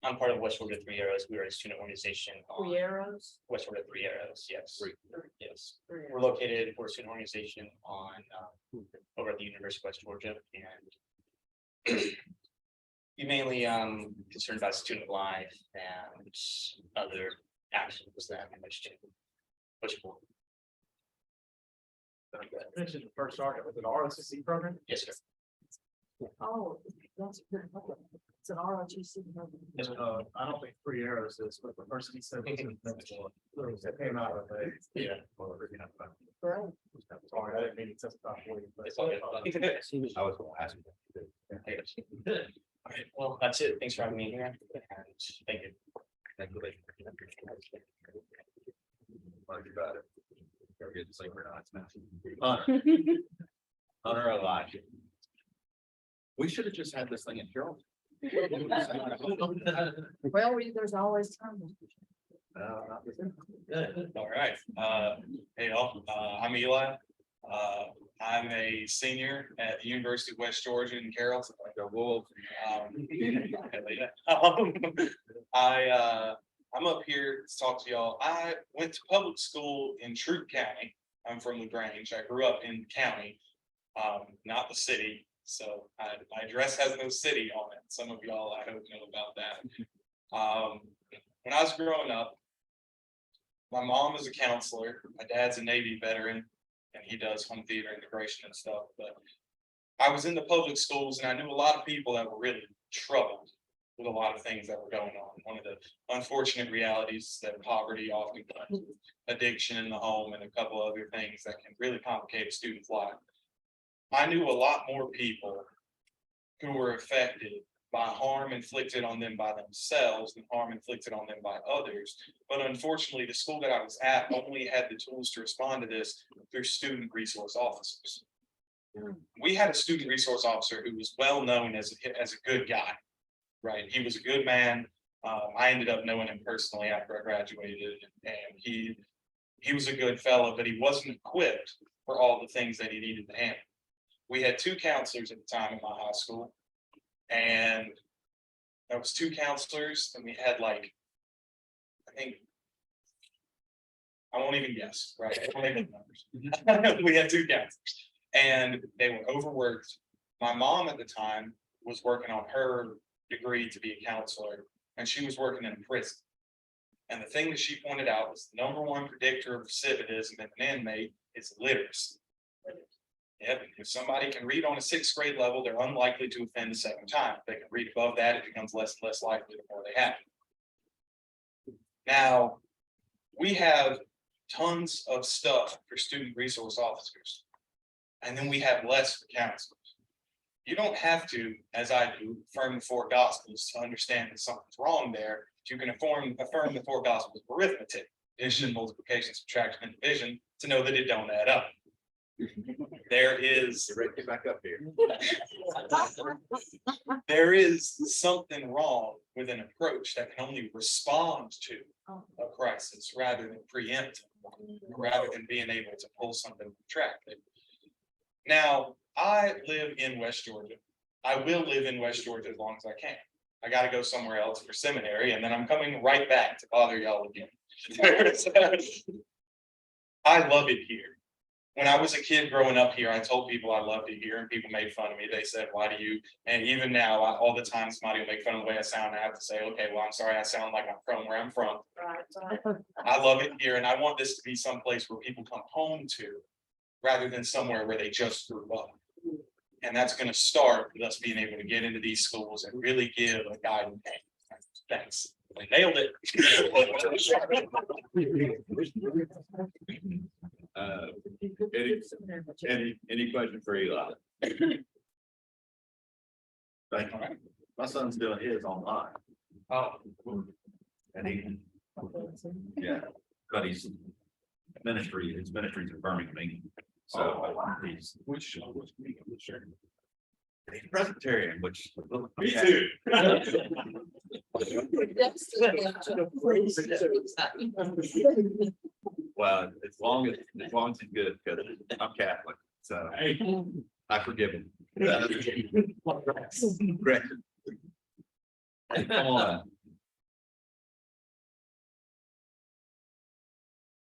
I'm part of West Florida 3 Arrows. We are a student organization on 3 Arrows. West Florida 3 Arrows. Yes. Yes. 3 We're Arrows. located, we're a student organization on over at the University of West Georgia, and we mainly concerned about student life and other actions that we wish to push forward. This is the first sergeant with an ROTC program. Yes, sir. Oh, that's a good. It's an ROTC. program. Yes, sir. I don't think 3 Arrows is, but the person he said was that came out of a. Yeah. Great. Sorry, I didn't mean to testify for you. but- It's all good. I was going to ask you. All right, well, that's it. Thanks for having me here, and thank you. Much about it. Go get the same Hunter Elijah. We should have just had this thing in Carroll. Well, there's always time. All right, hey all, I'm Eli. I'm a senior at the University of West Georgia in Carroll. Go Wolves. I'm up here to talk to y'all. I went to public school in Troup County. I'm from LaGrange. I grew up in the county, not the city. So my address has no city on it. Some of y'all, I hope, know about that. When I was growing up, my mom is a counselor. My dad's a Navy veteran, and he does home theater integration and stuff. But I was in the public schools and I knew a lot of people that were really troubled with a lot of things that were going on. One of the unfortunate realities is that poverty often comes with addiction in the home and a couple other things that can really complicate a student's life. I knew a lot more people who were affected by harm inflicted on them by themselves than harm inflicted on them by others. But unfortunately, the school that I was at only had the tools to respond to this through student resource officers. We had a student resource officer who was well known as a good guy, right? He was a good man. I ended up knowing him personally after I graduated, and he was a good fellow, but he wasn't equipped for all the things that he needed to handle. We had 2 counselors at the time in my high school, and that was 2 counselors, and we had like, I think, I won't even guess, right? I won't even numbers. We had 2 counselors, and they were overworked. My mom at the time was working on her degree to be a counselor, and she was working in a prison. And the thing that she pointed out was the #1 predictor of recidivism in an inmate is literacy. Yep, if somebody can read on a 6th grade level, they're unlikely to offend a 2nd time. If they can read above that, it becomes less and less likely the more they have. Now, we have tons of stuff for student resource officers, and then we have less for counselors. You don't have to, as I do, affirm the 4 gospels to understand that something's wrong there. You can affirm the 4 gospels of arithmetic, addition, multiplication, subtraction, and division, to know that it don't add up. There is. You're ready to get back up here. There is something wrong with an approach that can only respond to a crisis rather than preempt it, rather than being able to pull something from track. Now, I live in West Georgia. I will live in West Georgia as long as I can. I got to go somewhere else for seminary, and then I'm coming right back to bother y'all again. I love it here. When I was a kid growing up here, I told people I loved it here, and people made fun of me. They said, "Why do you?" And even now, all the time somebody will make fun of the way I sound, I have to say, "Okay, well, I'm sorry, I sound like I'm from where I'm from." I love it here, and I want this to be someplace where people come home to, rather than somewhere where they just grew up. And that's going to start with us being able to get into these schools and really give a guiding hand. Thanks. I nailed it. Any question for Eli? Thank you. My son's doing his online. Oh, And he, yeah, but his ministry's in Birmingham. So he's Presbyterian, which. Me too. Well, as long as he's good, because I'm Catholic, so I forgive him. Great. Hey, come on.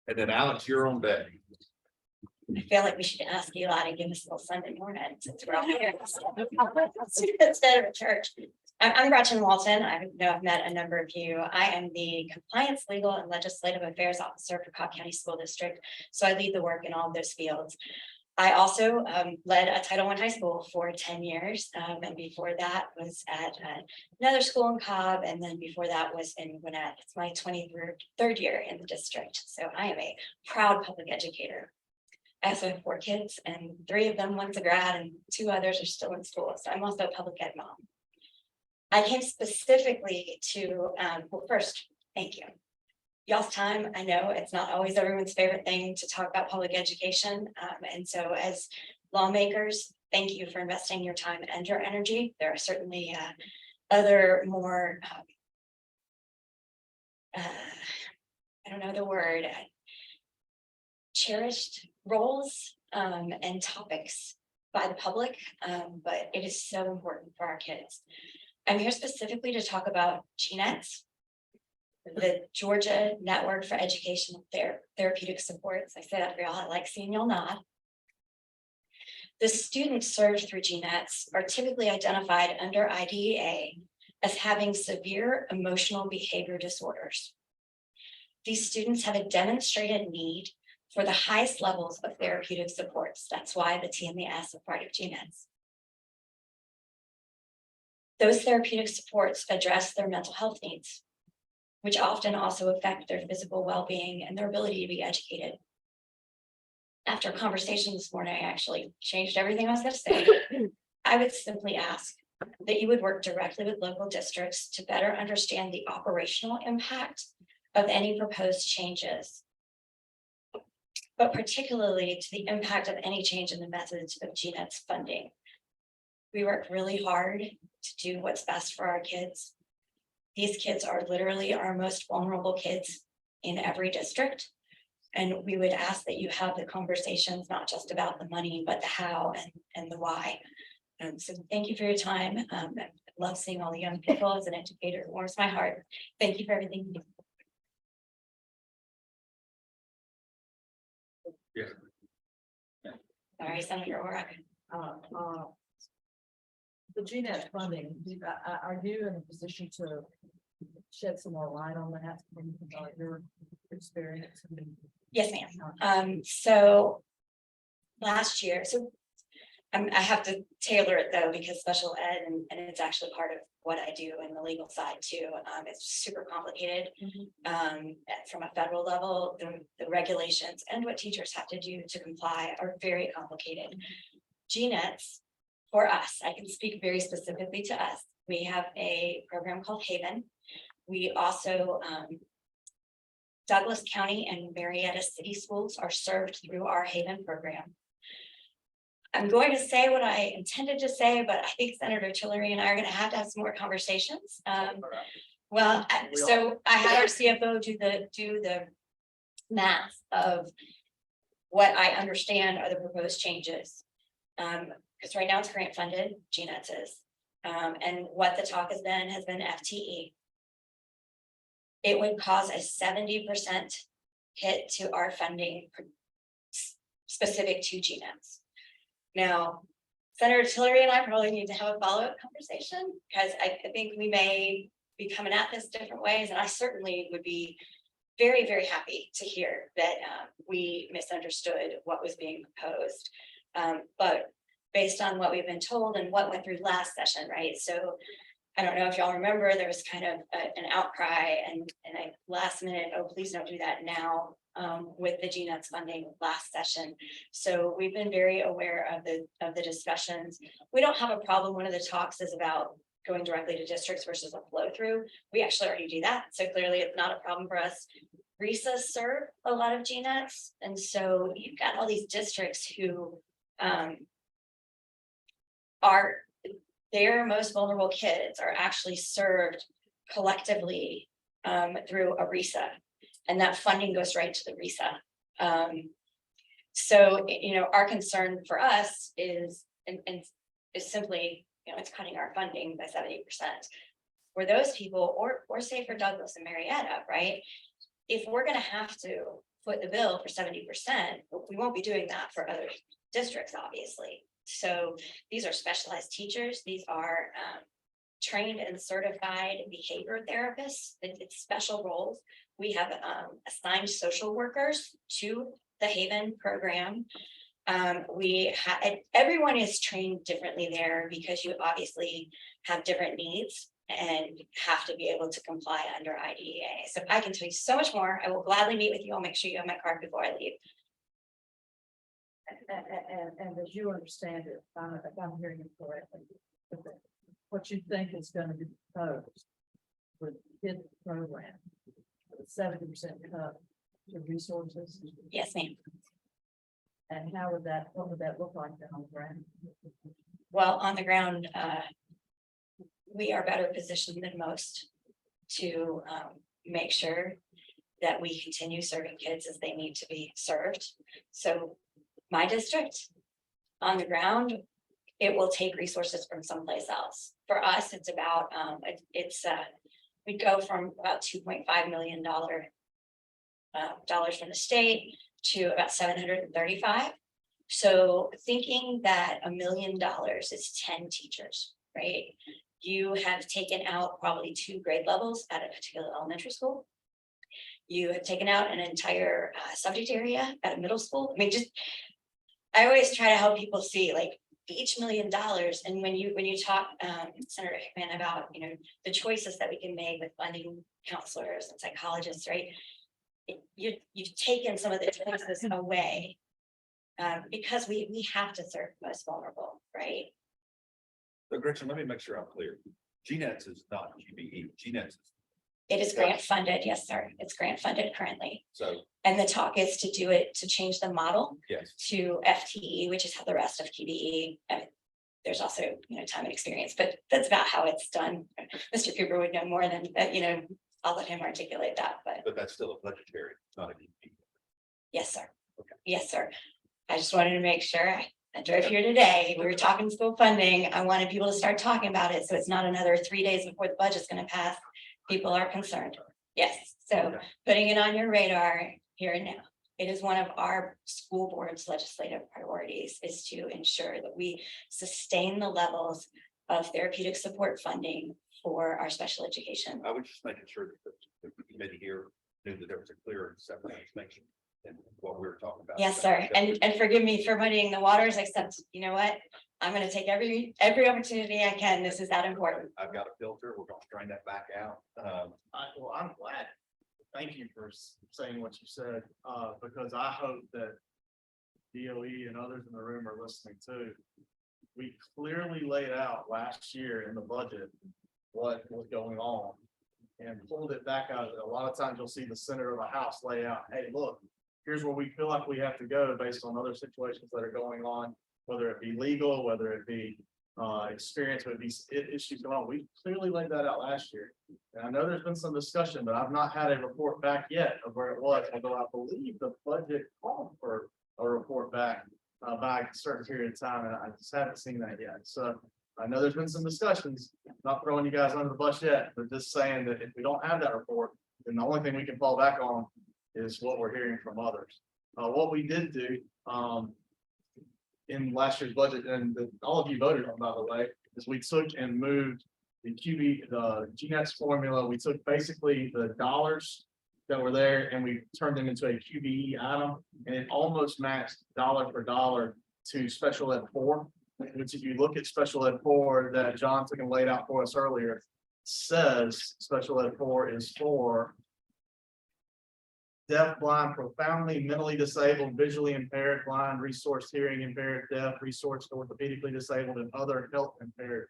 And then Alex, you're on deck. I feel like we should ask Eli to give us a little Sunday morning since we're all here. Instead of a church. I'm Gretchen Walton. I know I've met a number of you. I am the Compliance, Legal, and Legislative Affairs Officer for Cobb County School District. So I lead the work in all of those fields. I also led a Title I high school for 10 years. And before that was at another school in Cobb. And then before that was in Gwinnett. It's my 23rd year in the district. So I am a proud public educator. I also have 4 kids, and 3 of them went to grad and 2 others are still in school. So I'm also a public ed mom. I came specifically to, well, first, thank you. Y'all's time, I know it's not always everyone's favorite thing to talk about public education. And so as lawmakers, thank you for investing your time and your energy. There are certainly other more, I don't know the word, cherished roles and topics by the public, but it is so important for our kids. I'm here specifically to talk about GNETs, the Georgia Network for Educational Therapeutic Supports. I say that for y'all, I like seeing y'all nod. The students served through GNETs are typically identified under IDEA as having severe emotional behavior disorders. These students have a demonstrated need for the highest levels of therapeutic supports. That's why the T and the S are part of GNETs. Those therapeutic supports address their mental health needs, which often also affect their physical well-being and their ability to be educated. After a conversation this morning, I actually changed everything I was going to say. I would simply ask that you would work directly with local districts to better understand the operational impact of any proposed changes, but particularly to the impact of any change in the methods of GNET's funding. We work really hard to do what's best for our kids. These kids are literally our most vulnerable kids in every district. And we would ask that you have the conversations, not just about the money, but the how and the why. So thank you for your time. I love seeing all the young people. As an educator, it warms my heart. Thank you for everything you do. Sorry, Senator Warwick. The GNET funding, are you in a position to shed some more light on that from your experience? Yes, ma'am. So last year, I have to tailor it though, because special ed and it's actually part of what I do in the legal side too. It's super complicated. From a federal level, the regulations and what teachers have to do to comply are very complicated. GNETs, for us, I can speak very specifically to us. We have a program called Haven. We also, Douglas County and Marietta City Schools are served through our Haven program. I'm going to say what I intended to say, but I think Senator Tillery and I are going to have some more conversations. So I had our CFO do the math of what I understand are the proposed changes. Because right now it's grant funded, GNETs is, and what the talk has been FTE. It would cause a 70% hit to our funding specific to GNETs. Now, Senator Tillery and I probably need to have a follow-up conversation because I think we may be coming at this different ways, and I certainly would be very, very happy to hear that we misunderstood what was being proposed. But based on what we've been told and what went through last session, right? So I don't know if y'all remember, there was kind of an outcry and a last minute, oh, please don't do that now, with the GNETs funding last session. So we've been very aware of the discussions. We don't have a problem. One of the talks is about going directly to districts versus a flow through. We actually already do that. So clearly it's not a problem for us. RESA serve a lot of GNETs. And so you've got all these districts who are their most vulnerable kids are actually served collectively through a RESA, and that funding goes right to the RESA. So, you know, our concern for us is simply, you know, it's cutting our funding by 70%. For those people, or say for Douglas and Marietta, right? If we're going to have to foot the bill for 70%, we won't be doing that for other districts, obviously. So these are specialized teachers. These are trained and certified behavior therapists. It's special roles. We have assigned social workers to the Haven program. Everyone is trained differently there because you obviously have different needs and have to be able to comply under IDEA. So I can tell you so much more. I will gladly meet with you. I'll make sure you have my card before I leave. And as you understand it, if I'm hearing you correctly, what you think is going to be proposed with the KID program, 70% cut to resources. Yes, ma'am. And what would that look like on the ground? Well, on the ground, we are better positioned than most to make sure that we continue serving kids as they need to be served. So my district on the ground, it will take resources from someplace else. For us, it's about we go from about $2.5 million dollars from the state to about 735. So thinking that $1 million is 10 teachers, right? You have taken out probably 2 grade levels at a particular elementary school. You have taken out an entire subject area at a middle school. I mean, I always try to help people see, like, each $1 million, and when you talk, Senator Hickman, about, the choices that we can make with funding counselors and psychologists, right? You've taken some of the choices away. Because we have to serve the most vulnerable, right? So Gretchen, let me make sure I'm clear. GNETS is not QBE. GNETS is, It is grant funded, yes, sir. It's grant funded currently. so, And the talk is to do it, to change the model yes. to FTE, which is how the rest of QBE. There's also, time and experience, but that's about how it's done. Mr. Cooper would know more than that, I'll let him articulate that, But that's still a budgetary, it's not a QBE. yes, sir. Okay. Yes, sir. I just wanted to make sure I drove here today. We were talking school funding. I wanted people to start talking about it. So it's not another 3 days before the budget's going to pass. People are concerned. Yes. So Okay. putting it on your radar here and now. It is one of our school board's legislative priorities, is to ensure that we sustain the levels of therapeutic support funding for our special education. I was just making sure that the committee here knew that there was a clear and separate explanation in what we were talking about. Yes, sir. And forgive me for muddying the waters, except, you know what? I'm going to take every opportunity I can. This is that important. I've got a filter, we're gonna strain that back out. Well, I'm glad. Thank you for saying what you said, because I hope that DOE and others in the room are listening too. We clearly laid out last year in the budget what was going on and pulled it back out. A lot of times you'll see the center of the house lay out, hey, look, here's where we feel like we have to go based on other situations that are going on, whether it be legal, whether it be experience, whether it be issues going on. We clearly laid that out last year. And I know there's been some discussion, but I've not had a report back yet of where it was, although I believe the budget called for a report back by a certain period of time, and I just haven't seen that yet. So I know there's been some discussions, not throwing you guys under the bus yet, but just saying that if we don't have that report, then the only thing we can fall back on is what we're hearing from others. What we did do in last year's budget, and all of you voted on, by the way, is we took and moved the GNETS formula. We took basically the dollars that were there and we turned them into a QBE item, and it almost matched dollar for dollar to special ed 4, which if you look at special ed 4 that John took and laid out for us earlier, says special ed 4 is for deaf, blind, profoundly mentally disabled, visually impaired, blind, resource hearing impaired, deaf, resource orthopedically disabled, and other health impaired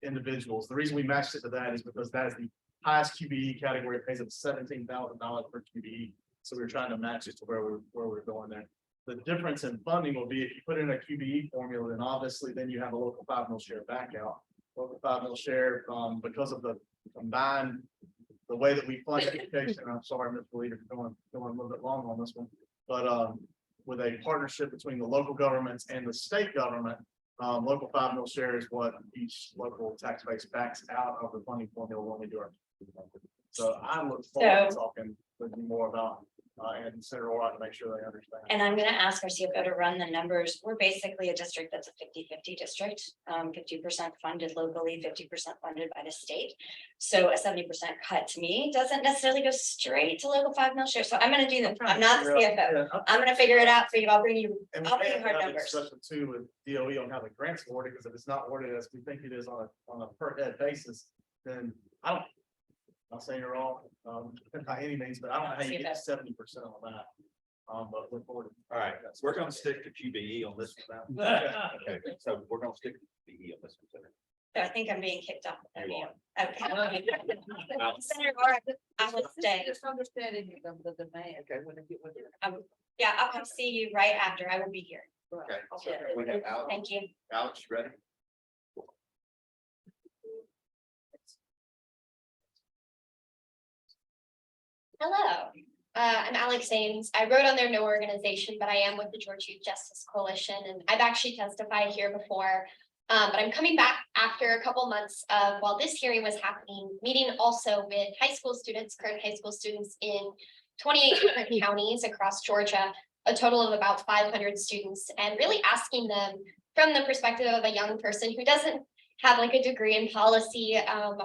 individuals. The reason we matched it to that is because that is the highest QBE category. It pays up $17,000 per QBE. So we're trying to match it to where we're going there. The difference in funding will be if you put in a QBE formula, then obviously then you have a local 5 mil share back out. Local 5 mil share because of the combined the way that we fund education. I'm sorry, Mr. Leader, for going a little bit long on this one, but with a partnership between the local governments and the state government, local 5 mil share is what each local tax base backs out of the funding formula when we do our. So I look forward to talking with you more about and consider a lot to make sure they understand. And I'm gonna ask our CFO to run the numbers. We're basically a district that's a 50-50 district, 50% funded locally, 50% funded by the state. So a 70% cut to me doesn't necessarily go straight to local 5 mil share. So I'm gonna do that. I'm not the CFO. I'm gonna figure it out for you. I'll bring you hard numbers. Discussion too with DOE on how the grants are worded, because if it's not worded as we think it is on a per head basis, then I'm not saying you're wrong, by any means, but I don't know how you get 70% on that. But look forward. All right, we're gonna stick to QBE on this one now. Okay, so we're gonna stick to QBE on this one. So I think I'm being kicked off. You Okay. Senator Orr, I will stay. Just understanding the demand. Okay, Yeah, I'll come see you right after. I will be here. Okay, so we have Alex. Thank you. Alex, you ready? Hello, I'm Alex Ames. I wrote on their no organization, but I am with the Georgia Youth Justice Coalition, and I've actually testified here before. But I'm coming back after a couple months of, while this hearing was happening, meeting also with high school students, current high school students in 28 different counties across Georgia, a total of about 500 students, and really asking them from the perspective of a young person who doesn't have like a degree in policy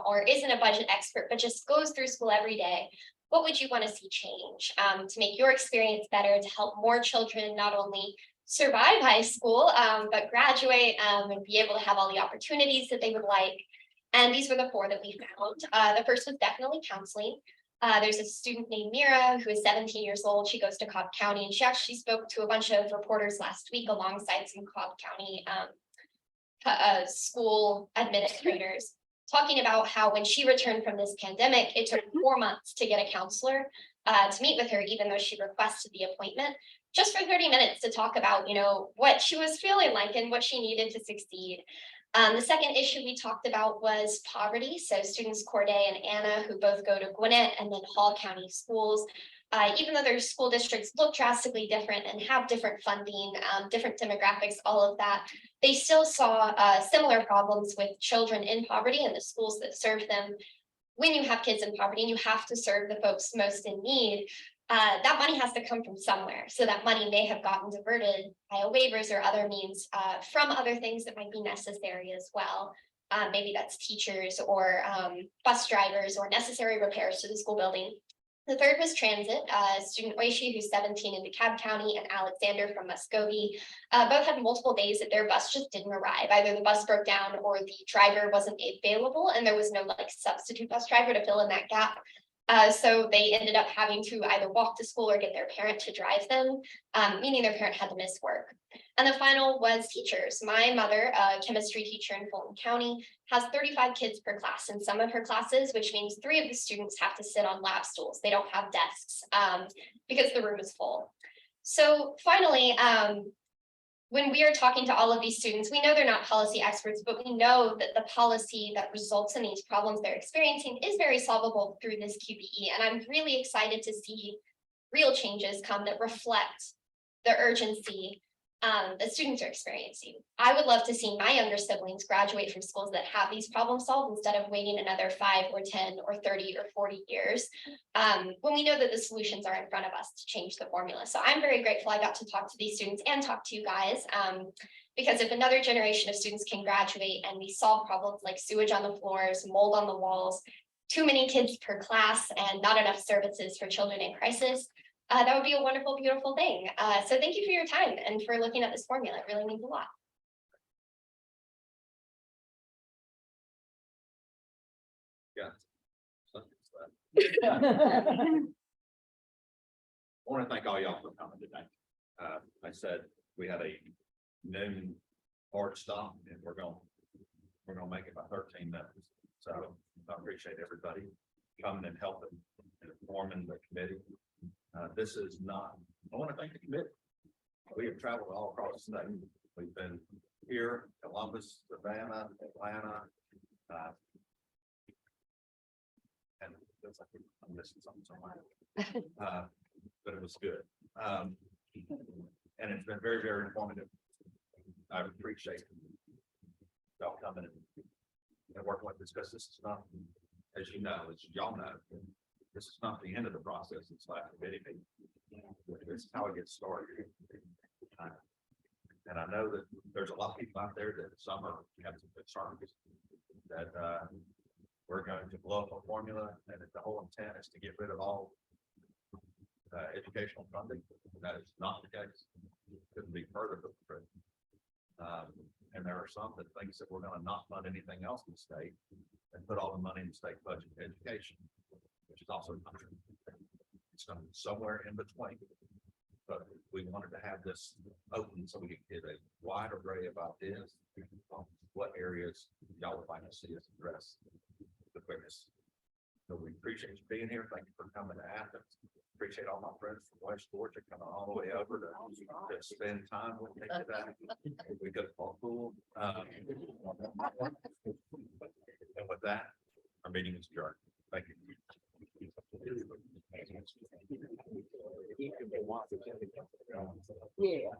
or isn't a budget expert, but just goes through school every day. What would you want to see change to make your experience better, to help more children not only survive high school, but graduate, and be able to have all the opportunities that they would like. And these were the 4 that we found. The first was definitely counseling. There's a student named Mira who is 17 years old. She goes to Cobb County, and she actually spoke to a bunch of reporters last week alongside some Cobb County school administrators, talking about how when she returned from this pandemic, it took 4 months to get a counselor to meet with her, even though she requested the appointment, just for 30 minutes to talk about, what she was feeling like and what she needed to succeed. The second issue we talked about was poverty. So students Corday and Anna, who both go to Gwinnett and then Hall County schools, even though their school districts look drastically different and have different funding, different demographics, all of that, they still saw similar problems with children in poverty and the schools that serve them. When you have kids in poverty and you have to serve the folks most in need, that money has to come from somewhere. So that money may have gotten diverted via waivers or other means from other things that might be necessary as well. Maybe that's teachers or bus drivers or necessary repairs to the school building. The third was transit. Student Oishi, who's 17 in DeKalb County, and Alexander from Muskogee, both had multiple days that their bus just didn't arrive. Either the bus broke down or the driver wasn't available, and there was no substitute bus driver to fill in that gap. So they ended up having to either walk to school or get their parent to drive them, meaning their parent had to miss work. And the final was teachers. My mother, a chemistry teacher in Fulton County, has 35 kids per class in some of her classes, which means 3 of the students have to sit on lab stools. They don't have desks because the room is full. So finally, when we are talking to all of these students, we know they're not policy experts, but we know that the policy that results in these problems they're experiencing is very solvable through this QBE. And I'm really excited to see real changes come that reflect the urgency that students are experiencing. I would love to see my younger siblings graduate from schools that have these problems solved instead of waiting another 5 or 10 or 30 or 40 years when we know that the solutions are in front of us to change the formula. So I'm very grateful I got to talk to these students and talk to you guys because if another generation of students can graduate and we solve problems like sewage on the floors, mold on the walls, too many kids per class, and not enough services for children in crisis, that would be a wonderful, beautiful thing. So thank you for your time and for looking at this formula. It really means a lot. Yeah. I want to thank all y'all for coming today. I said we had a noon hard stop and we're gonna make it by 13 minutes. So I appreciate everybody coming and helping and informing the committee. This is not, I want to thank the committee. We have traveled all across the state. We've been here, Columbus, Savannah, Atlanta. And it feels like I'm missing something somewhere. But it was good. And it's been very, very informative. I appreciate y'all coming and working with this because this is not, as you know, as y'all know, this is not the end of the process. It's like committee meeting. This is how it gets started. And I know that there's a lot of people out there that some are have some concerns that we're going to blow up a formula and that the whole intent is to get rid of all educational funding. That is not the case. Couldn't be further from the truth. And there are some that thinks that we're going to not fund anything else in the state and put all the money in the state budget to education, which is also not true. It's going to be somewhere in between. But we wanted to have this open so we could get a wide array of ideas on what areas y'all would like to see us address the quickest. So we appreciate you being here. Thank you for coming to Athens. Appreciate all my friends from West Georgia coming all the way over to spend time with me today. We got a pool. And with that, our meeting is adjourned. Thank you. Yeah.